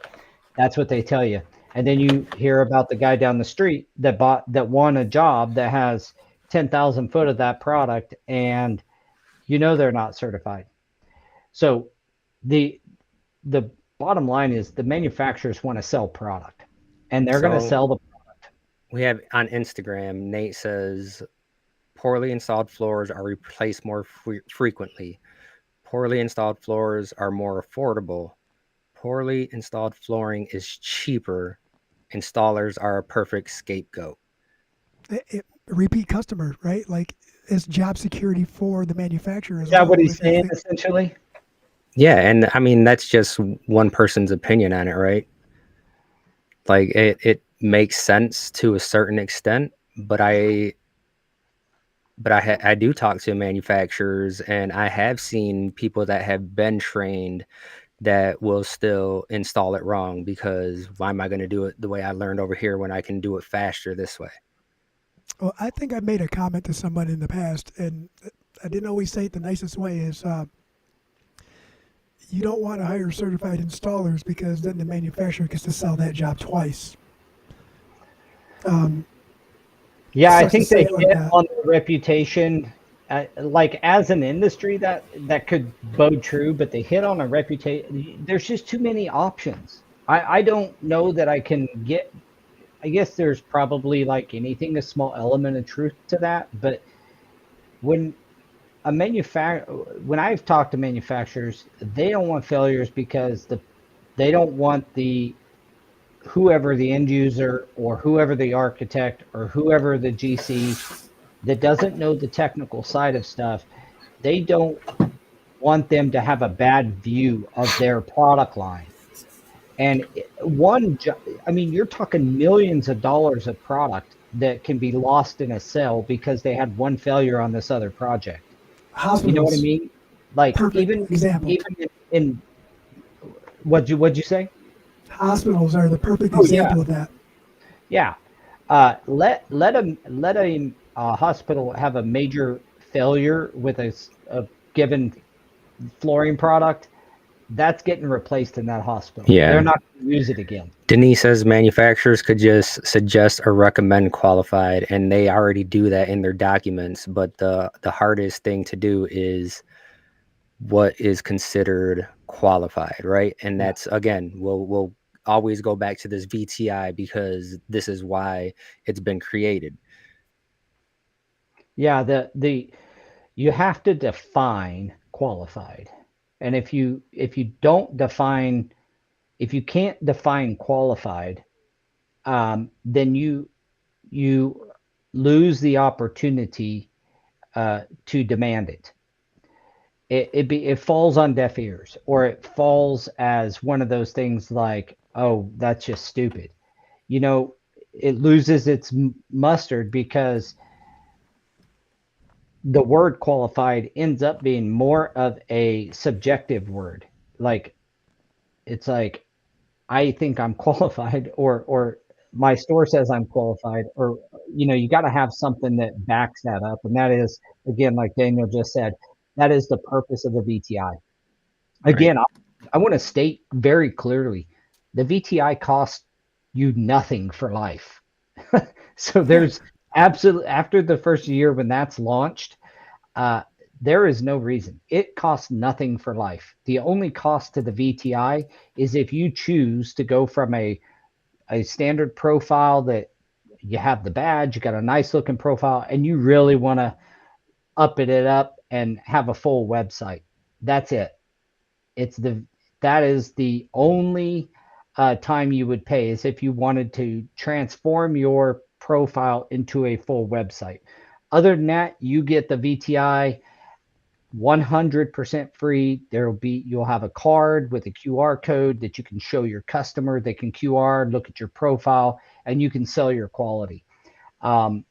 S1: That's what they tell you. And then you hear about the guy down the street that won a job that has 10,000 foot of that product, and they're not certified. So the the bottom line is the manufacturers want to sell product, and they're going to
S2: So
S1: sell the.
S2: we have on Instagram, Nate says poorly installed floors are replaced more frequently. Poorly installed floors are more affordable. Poorly installed flooring is cheaper. Installers are a perfect scapegoat.
S3: Repeat customer, right? Like it's job security for the manufacturer
S1: Is
S3: as
S1: that what
S3: well.
S1: he's
S3: If you
S1: saying
S3: think,
S1: essentially?
S2: Yeah, and I mean that's just one person's opinion on it, right? Like it makes sense to a certain extent, but I do talk to manufacturers, and I have seen people that have been trained that will still install it wrong because why am I going to do it the way I learned over here when I can do it faster this way?
S3: well, I think I made a comment to somebody in the past, and I didn't always say it the nicest way. Is you don't want to hire certified installers because then the manufacturer gets to sell that job twice. Um,
S1: Yeah, I
S3: sucks to
S1: think
S3: say
S1: they
S3: it like
S1: hit
S3: that.
S1: on the reputation. Like as an industry, that could bode true, but they hit on a reputation. There's just too many options. I don't know that I can get. I guess there's probably like anything a small element of truth to that, but when when I've talked to manufacturers, they don't want failures because they don't want the whoever the end user or whoever the architect or whoever the GC that doesn't know the technical side of stuff, they don't want them to have a bad view of their product line. And I mean, you're talking millions of dollars of product that can be lost in a sale because they had one failure on this other project. You know what I
S3: Hospitals,
S1: mean? Like
S3: perfect example.
S1: even in what'd you say?
S3: Hospitals are the perfect
S1: Oh yeah,
S3: example of that.
S1: yeah. Let a hospital have a major failure with a given flooring product. That's getting replaced in that hospital. They're
S2: Yeah.
S1: not going to use it again.
S2: Denise says manufacturers could just suggest or recommend qualified, and they already do that in their documents. But the hardest thing to do is what is considered qualified, right? And
S1: Yeah,
S2: that's again, we'll always go back to this VTI because this is why it's been created.
S1: yeah. The you have to define qualified, and if you don't define if you can't define qualified, then you lose the opportunity to demand it. It falls on deaf ears, or it falls as one of those things like, oh, that's just stupid. You know, it loses its mustard because the word qualified ends up being more of a subjective word. Like it's like I think I'm qualified, or my store says I'm qualified, or you got to have something that backs that up, and that is again, like Daniel just said, that is the purpose of the VTI.
S2: Right.
S1: Again, I want to state very clearly, the VTI costs you nothing for life. So
S3: Yeah.
S1: there's absolutely after the first year when that's launched, uh, there is no reason. It costs nothing for life. The only cost to the VTI is if you choose to go from a standard profile that you have the badge, you got a nice looking profile, and you really want to it up and have a full website. That's it. It's the that is the only time you would pay is if you wanted to transform your profile into a full website. Other than that, you get the VTI 100% free. You'll have a card with a QR code that you can show your customer. They can QR, look at your profile, and you can sell your quality. Um,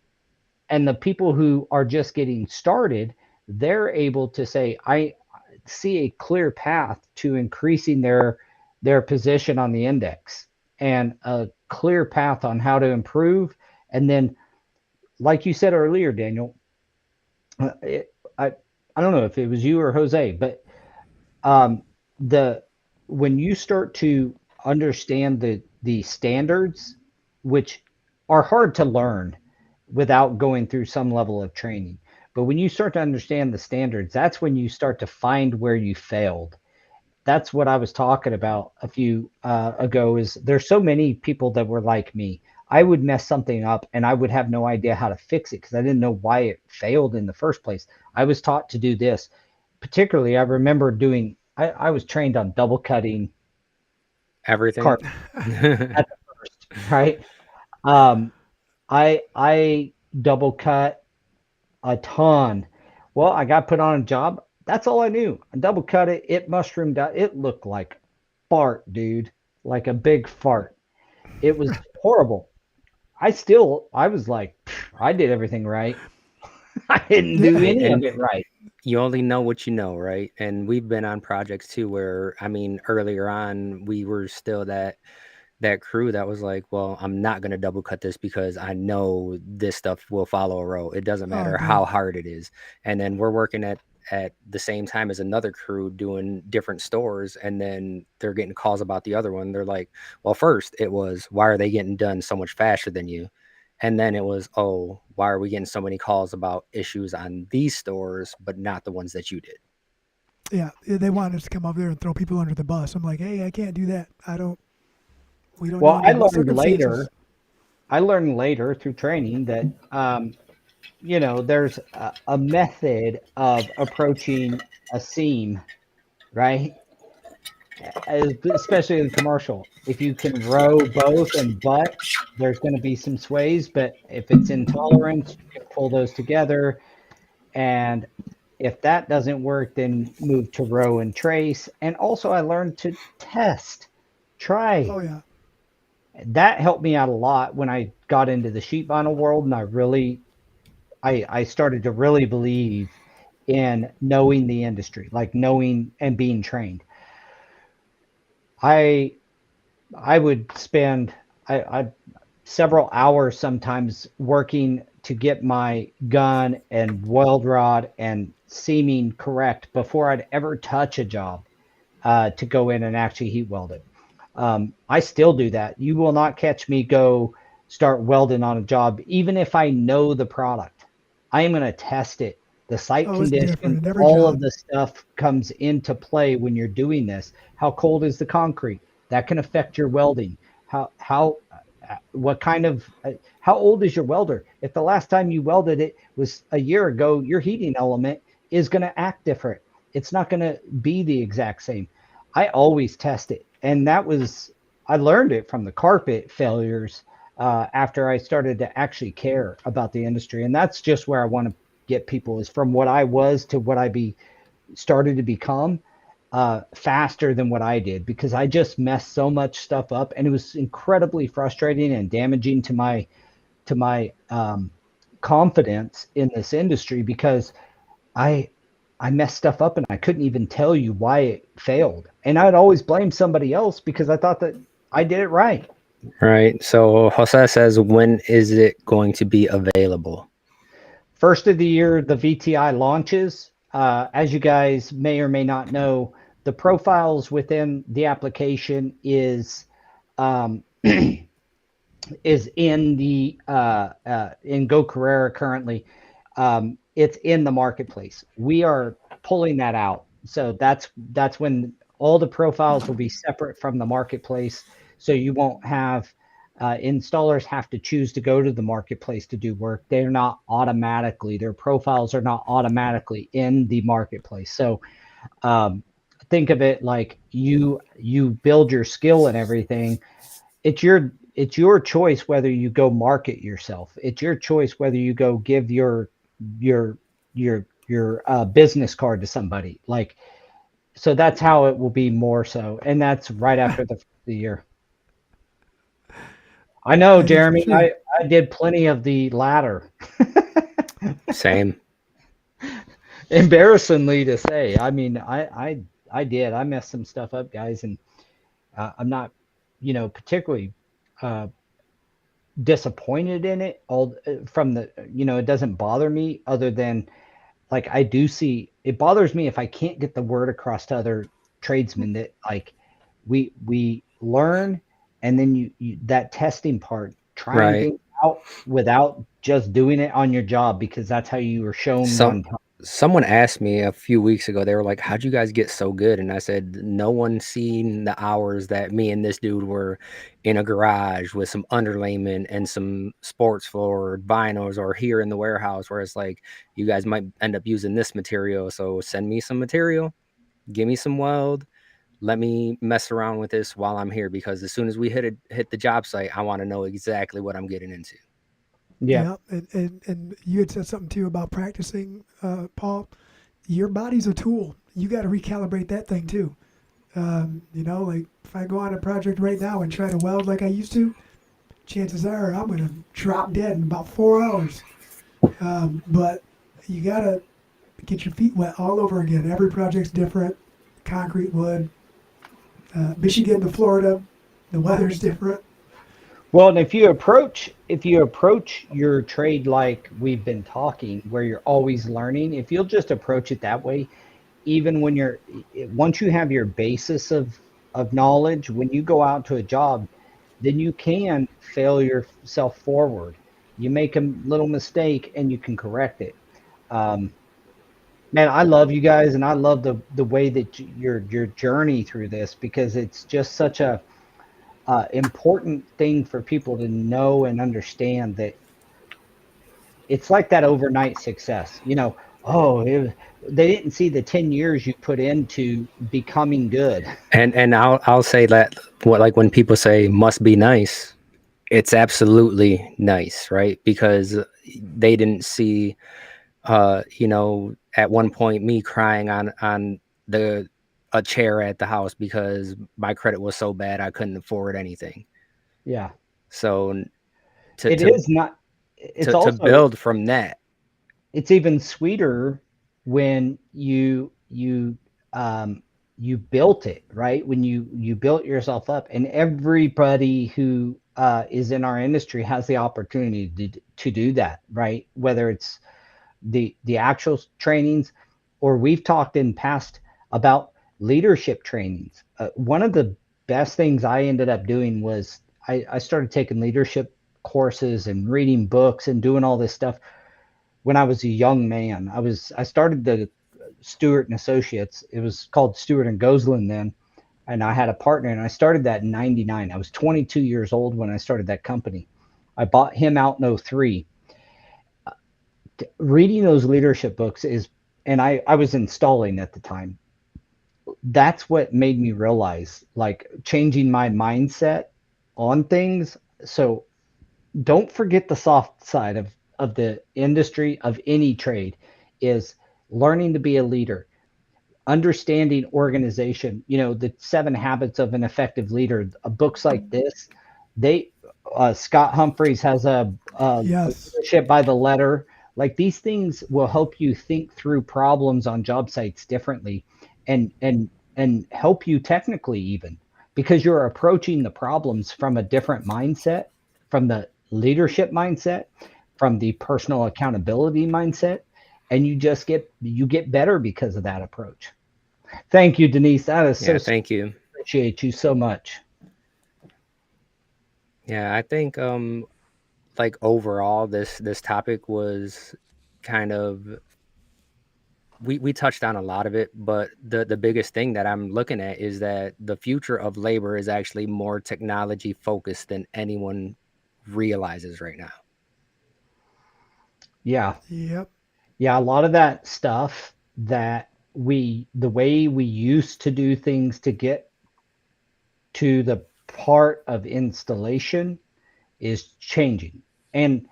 S1: and the people who are just getting started, they're able to say, I see a clear path to increasing their position on the index and a clear path on how to improve. And then, like you said earlier, Daniel, it, I don't know if it was you or Jose, but um, the when you start to understand the standards, which are hard to learn without going through some level of training, but when you start to understand the standards, that's when you start to find where you failed. That's what I was talking about a few ago. Is there's so many people that were like me. I would mess something up and I would have no idea how to fix it because I didn't know why it failed in the first place. I was taught to do this. Particularly, I remember doing. I was trained on double cutting
S2: Everything.
S1: carpet at the first, right? Um, I double cut a ton. Well, I got put on a job. That's all I knew. I double cut it. It mushroomed out. It looked like fart, dude, like a big fart. It was horrible. I was like, I did everything right. I didn't
S3: Yeah.
S1: do
S2: Right.
S1: any of
S2: And
S1: it right.
S2: you only know what you know, right? And we've been on projects too where, I mean, earlier on, we were still that crew that was like, well, I'm not going to double cut this because I know this stuff will follow a row. It doesn't
S3: Oh,
S2: matter
S3: dude.
S2: how hard it is. And then we're working at the same time as another crew doing different stores, and then they're getting calls about the other one. They're like, well, first it was, why are they getting done so much faster than you? And then it was, oh, why are we getting so many calls about issues on these stores but not the ones that you did?
S3: Yeah, they want us to come over there and throw people under the bus. I'm like, hey, I can't do that. I don't. We don't know
S1: Well,
S3: under what circumstances.
S1: I learned later through training that there's a method of approaching a seam, right? Especially in commercial. If you can row both and butt, there's going to be some sways, but if it's intolerance, you can pull those together. And if that doesn't work, then move to row and trace. And also, I learned to test, try.
S3: Oh yeah.
S1: That helped me out a lot when I got into the sheet vinyl world, and I started to really believe in knowing the industry, like knowing and being trained. I I would spend I several hours sometimes working to get my gun and weld rod and seaming correct before I'd ever touch a job to go in and actually heat weld it. I still do that. You will not catch me go start welding on a job, even if I know the product. I am going to test it. The site
S3: Oh, it's different
S1: conditions,
S3: in every
S1: all of
S3: job.
S1: the stuff comes into play when you're doing this. How cold is the concrete? That can affect your welding. What kind of, how old is your welder? If the last time you welded it was a year ago, your heating element is going to act different. It's not going to be the exact same. I always test it. And I learned it from the carpet failures after I started to actually care about the industry. And that's just where I want to get people is from what I was to what I be started to become faster than what I did because I just messed so much stuff up and it was incredibly frustrating and damaging to my confidence in this industry because I I messed stuff up and I couldn't even tell you why it failed. And I'd always blame somebody else because I thought that I did it right.
S2: Right. So Jose says, when is it going to be available?
S1: First of the year, the VTI launches. As you guys may or may not know, the profiles within the application um, is in the in Go Carrera currently. It's in the marketplace. We are pulling that out, so that's when all the profiles will be separate from the marketplace. So you won't have installers have to choose to go to the marketplace to do work. They're not automatically. Their profiles are not automatically in the marketplace. So um, think of it like you build your skill and everything. It's your choice whether you go market yourself. It's your choice whether you go give your your business card to somebody. Like, so that's how it will be more so, and that's right after the year. I know,
S3: That is for
S1: Jeremy.
S3: sure.
S1: I did plenty of the latter.
S2: Same.
S1: Embarrassingly to say, I mean, I did. I messed some stuff up, guys, and I'm not, particularly uh, disappointed in it. All from the, it doesn't bother me other than like I do see it bothers me if I can't get the word across to other tradesmen that like we learn and then you that testing part, trying
S2: Right.
S1: things out without just doing it on your job because that's how you were shown
S2: Some
S1: one time.
S2: someone asked me a few weeks ago, they were like, "How'd you guys get so good?" And I said, "No one's seen the hours that me and this dude were in a garage with some underlayment and some sports floor vinyls or here in the warehouse where it's like, you guys might end up using this material. So send me some material, give me some weld, let me mess around with this while I'm here because as soon as we hit the job site, I want to know exactly what I'm getting into."
S1: Yeah.
S3: Yeah, and you had said something too about practicing, Paul. Your body's a tool. You got to recalibrate that thing too. Like if I go on a project right now and try to weld like I used to, chances are I'm gonna drop dead in about 4 hours. But you gotta get your feet wet all over again. Every project's different. Concrete, wood, Michigan to Florida, the weather's different.
S1: Well, and if you approach your trade like we've been talking, where you're always learning, if you'll just approach it that way, even when once you have your basis of knowledge, when you go out to a job, then you can fail yourself forward. You make a little mistake and you can correct it. Um, Man, I love you guys, and I love the way that your journey through this because it's just such a important thing for people to know and understand that it's like that overnight success. Oh, they didn't see the 10 years you put into becoming good.
S2: And I'll say that what like when people say must be nice, it's absolutely nice, right? Because they didn't see at one point me crying on the a chair at the house because my credit was so bad I couldn't afford anything.
S1: Yeah,
S2: So to
S1: it
S2: to
S1: is not. It's
S2: to
S1: also
S2: build from that.
S1: it's even sweeter when you built it right when you built yourself up, and everybody who is in our industry has the opportunity to do that, right? Whether it's the actual trainings, or we've talked in past about leadership trainings. One of the best things I ended up doing was I started taking leadership courses and reading books and doing all this stuff when I was a young man. I started the Stewart and Associates. It was called Stewart and Goslin then, and I had a partner, and I started that in '99. I was 22 years old when I started that company. I bought him out in '03. Reading those leadership books is, and I was installing at the time. That's what made me realize, like, changing my mindset on things. So don't forget the soft side of the industry of any trade is learning to be a leader, understanding organization. The 7 habits of an effective leader, books like this. They Scott Humphreys has a
S3: Yes.
S1: leadership by the letter. Like, these things will help you think through problems on job sites differently, and help you technically, even because you're approaching the problems from a different mindset, from the leadership mindset, from the personal accountability mindset, and you get better because of that approach. Thank you, Denise. That is so
S2: Yeah,
S1: sweet.
S2: thank you.
S1: Appreciate you so much.
S2: Yeah, I think like overall this topic was kind of we touched on a lot of it, but the biggest thing that I'm looking at is that the future of labor is actually more technology focused than anyone realizes right now.
S1: Yeah.
S3: Yep.
S1: Yeah. A lot of that stuff that the way we used to do things to get to the part of installation is changing. And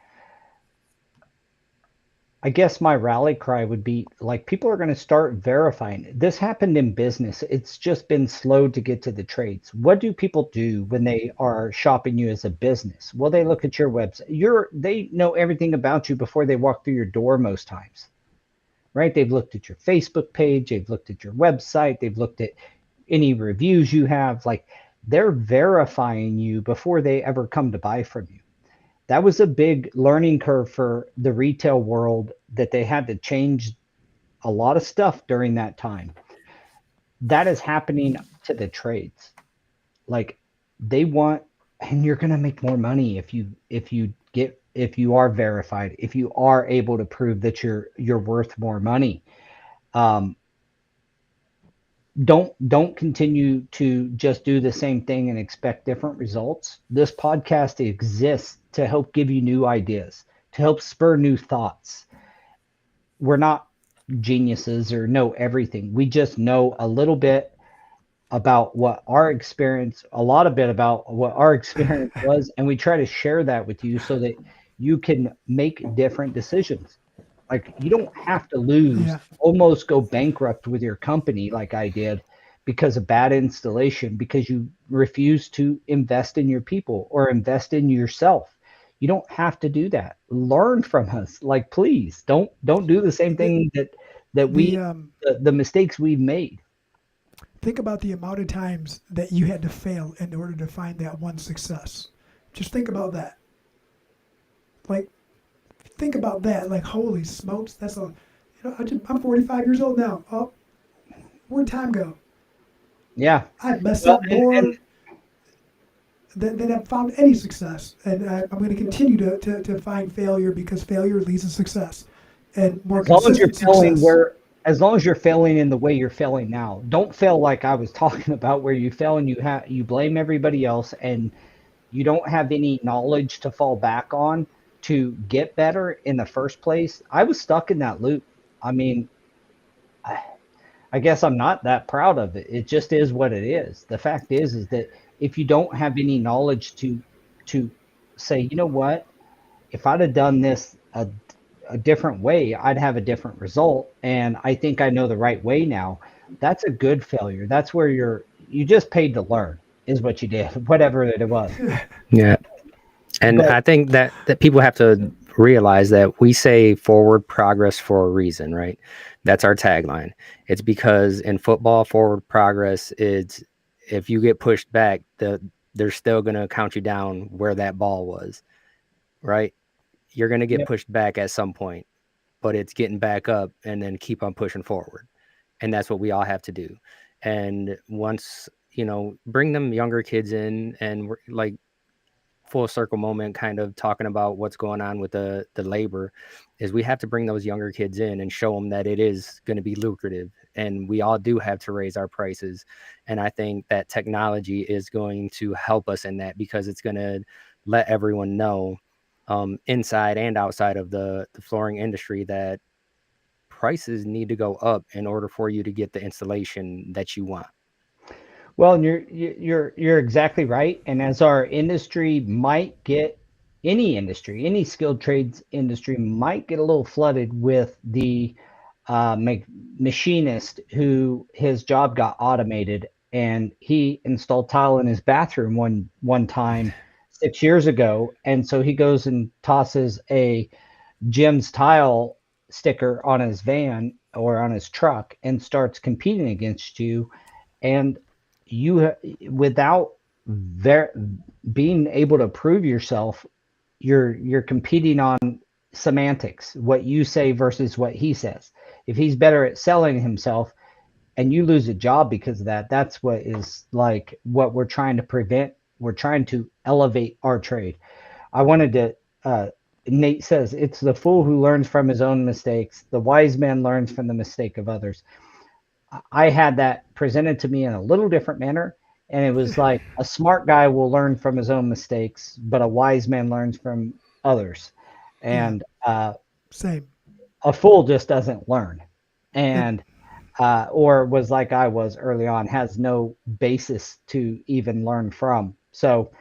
S1: I guess my rally cry would be like people are going to start verifying. This happened in business. It's just been slow to get to the trades. What do people do when they are shopping you as a business? Well, they look at your website. They know everything about you before they walk through your door most times, right? They've looked at your Facebook page, they've looked at your website, they've looked at any reviews you have. Like they're verifying you before they ever come to buy from you. That was a big learning curve for the retail world that they had to change a lot of stuff during that time. That is happening to the trades. Like they want, and you're going to make more money if you are verified, if you are able to prove that you're worth more money. Um, don't continue to just do the same thing and expect different results. This podcast exists to help give you new ideas, to help spur new thoughts. We're not geniuses or know everything. We just know a little bit about what our experience, a lot of bit about what our experience was, and we try to share that with you so that you can make different decisions. Like you don't have to lose,
S3: Yeah.
S1: almost go bankrupt with your company like I did because of bad installation, because you refuse to invest in your people or invest in yourself. You don't have to do that. Learn from us. Like please don't do the same
S3: The,
S1: thing that
S3: the
S1: the mistakes we've made.
S3: think about the amount of times that you had to fail in order to find that one success. Just think about that. Like, think about that. Like, holy smokes, that's a, I'm 45 years old now. Oh, where'd time go?
S1: Yeah.
S3: I've messed
S1: Well,
S3: up
S1: and
S3: more than I've found any success. And I'm going to continue to find failure because failure leads to success and more
S1: as long as you're
S3: consistent
S1: failing
S3: success.
S1: where as long as you're failing in the way you're failing now, don't fail like I was talking about where you fail and you blame everybody else and you don't have any knowledge to fall back on to get better in the first place. I was stuck in that loop. I mean, I guess I'm not that proud of it. It just is what it is. The fact is that if you don't have any knowledge to say, you know what, if I'd have done this a different way, I'd have a different result. And I think I know the right way now. That's a good failure. That's where you just paid to learn is what you did, whatever it was.
S2: Yeah. And
S1: But
S2: I think that people have to realize that we say forward progress for a reason, right? That's our tagline. It's because in football, forward progress is if you get pushed back, they're still going to count you down where that ball was, right? You're going to get
S1: yep.
S2: pushed back at some point, but it's getting back up and then keep on pushing forward. And that's what we all have to do. And once, bring them younger kids in and we're like full circle moment kind of talking about what's going on with the labor is we have to bring those younger kids in and show them that it is going to be lucrative and we all do have to raise our prices. And I think that technology is going to help us in that because it's going to let everyone know inside and outside of the flooring industry that prices need to go up in order for you to get the installation that you want.
S1: Well, and you're exactly right. And as our industry might get any industry, any skilled trades industry might get a little flooded with the uh, ma- machinist who his job got automated, and he installed tile in his bathroom one time 6 years ago, and so he goes and tosses a Jim's tile sticker on his van or on his truck and starts competing against you, and you without ver- being able to prove yourself, you're competing on semantics, what you say versus what he says. If he's better at selling himself and you lose a job because of that, that's what is like what we're trying to prevent. We're trying to elevate our trade. I wanted to Nate says it's the fool who learns from his own mistakes. The wise man learns from the mistake of others. I had that presented to me in a little different manner. And it was like a smart guy will learn from his own mistakes, but a wise man learns from others.
S3: Yeah,
S1: And
S3: same.
S1: a fool just doesn't learn.
S3: It,
S1: And or was like I was early on, has no basis to even learn from. So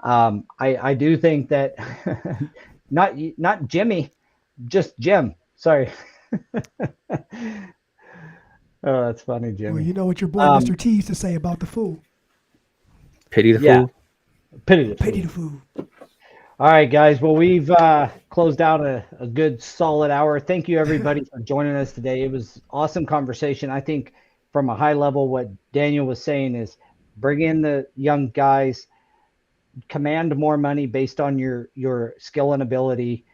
S1: I do think that not Jimmy, just Jim. Sorry. Oh, that's funny,
S3: Well,
S1: Jimmy.
S3: you know what your boy
S1: Um,
S3: Mr. T used to say about the fool.
S2: Pity the
S1: yeah,
S2: fool.
S1: pity the
S3: Pity
S1: fool.
S3: the fool.
S1: All right, guys. Well, we've closed out a good solid hour. Thank you, everybody, for joining us today. It was awesome conversation. I think from a high level, what Daniel was saying is bring in the young guys, command more money based on your skill and ability,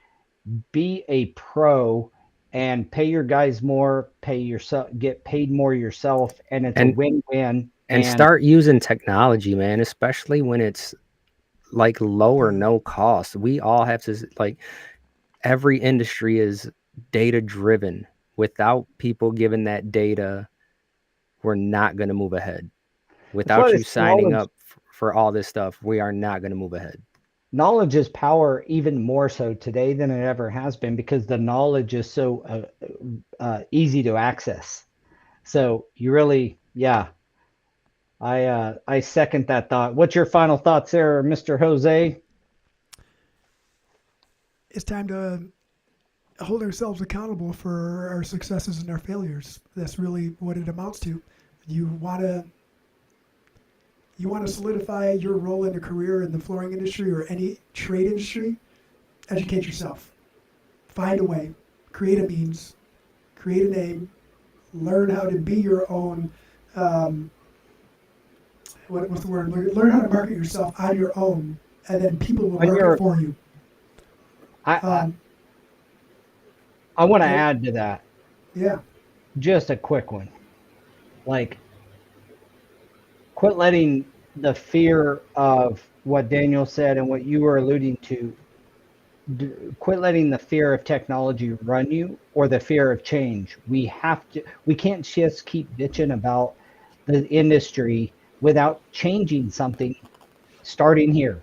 S1: be a pro, and pay your guys more, pay yourself, get paid more yourself, and it's a
S2: And
S1: win-win.
S2: and
S1: And
S2: start using technology, man, especially when it's like low or
S3: Yeah.
S2: no cost. We all have to like every industry is data driven. Without people giving that data, we're not going to move ahead.
S1: that's why
S2: Without you
S1: this
S2: signing up for all this stuff, we are not going to move ahead.
S1: knowledge is power, even more so today than it ever has been, because the knowledge is so easy to access. So you really, yeah, I second that thought. What's your final thoughts there, Mr. Jose?
S3: It's time to hold ourselves accountable for our successes and our failures. That's really what it amounts to. You want to you want to solidify your role in a career in the flooring industry or any trade industry. Educate yourself. Find a way. Create a means. Create a name. Learn how to be your own. Um, what's the word? Learn how to market yourself on your own, and then people will
S1: On
S3: market
S1: your,
S3: for you.
S1: I
S3: Um,
S1: I want to
S3: go,
S1: add to that
S3: yeah,
S1: just a quick one. Like, quit letting the fear of what Daniel said and what you were alluding to, quit letting the fear of technology run you, or the fear of change. We can't just keep bitching about the industry without changing something starting here.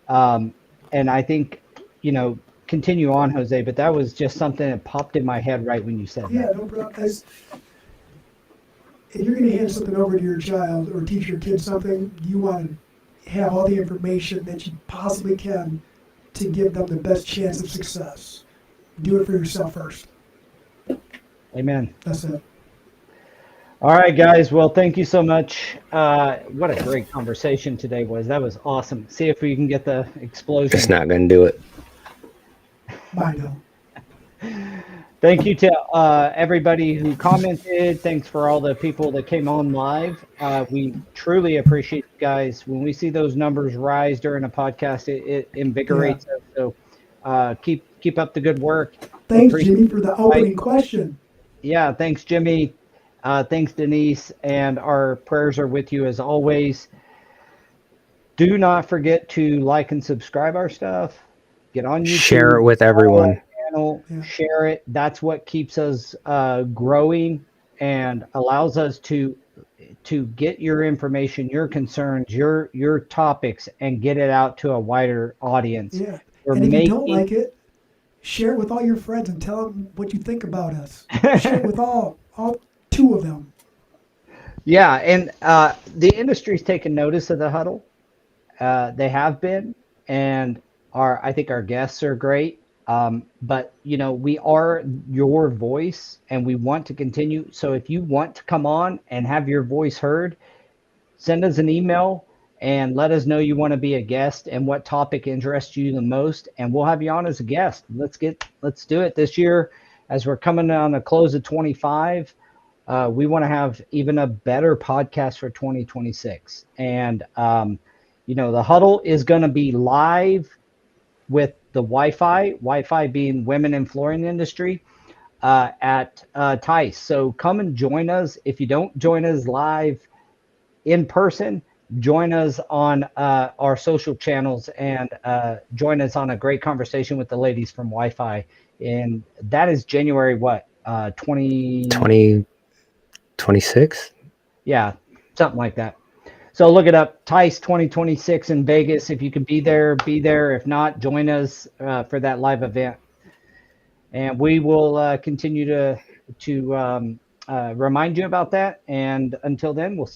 S1: Um, and I think, you know, continue on, Jose, but that was just something that popped in my head right when you said
S3: yeah,
S1: that.
S3: no problem. If you're going to hand something over to your child or teach your kid something, you want to have all the information that you possibly can to give them the best chance of success. Do it for yourself first.
S1: Amen.
S3: That's it.
S1: All right, guys. Well, thank you so much. What a great conversation today was. That was awesome. See if we can get the
S2: It's
S1: explosion.
S2: not going to do it.
S3: Bye now.
S1: Thank you to everybody who commented. Thanks for all the people that came on live. We truly appreciate you guys. When we see those numbers rise during a podcast, it
S3: Yeah.
S1: invigorates us. So keep up the good work.
S3: Thanks,
S1: Appreciate
S3: Jimmy,
S1: it.
S3: for the opening question.
S1: Yeah, thanks, Jimmy. Thanks, Denise. And our prayers are with you as always. Do not forget to like and subscribe our stuff. Get on
S2: Share
S1: YouTube,
S2: it with
S1: follow our
S2: everyone.
S1: channel,
S3: Yeah.
S1: share it. That's what keeps us growing and allows us to get your information, your concerns, your topics, and get it out to a wider audience.
S3: Yeah.
S1: We're
S3: And if you don't
S1: making
S3: like it, share it with all your friends and tell them what you think about us. Share it with all two of them.
S1: yeah, and the industry's taken notice of the huddle. They have been, and I think our guests are great. But you know, we are your voice, and we want to continue. So if you want to come on and have your voice heard, send us an email and let us know you want to be a guest and what topic interests you the most, and we'll have you on as a guest. Let's do it this year as we're coming on the close of 25. We want to have even a better podcast for 2026. And, you know, the huddle is going to be live with the Wi-Fi being women in flooring industry at Tice. So come and join us. If you don't join us live in person, join us on our social channels and join us on a great conversation with the ladies from Wi-Fi. And that is January what? 20,
S2: 2026.
S1: yeah, something like that. So look it up, Tice 2026 in Vegas. If you can be there, be there. If not, join us for that live event. And we will continue to remind you about that. And until then, we'll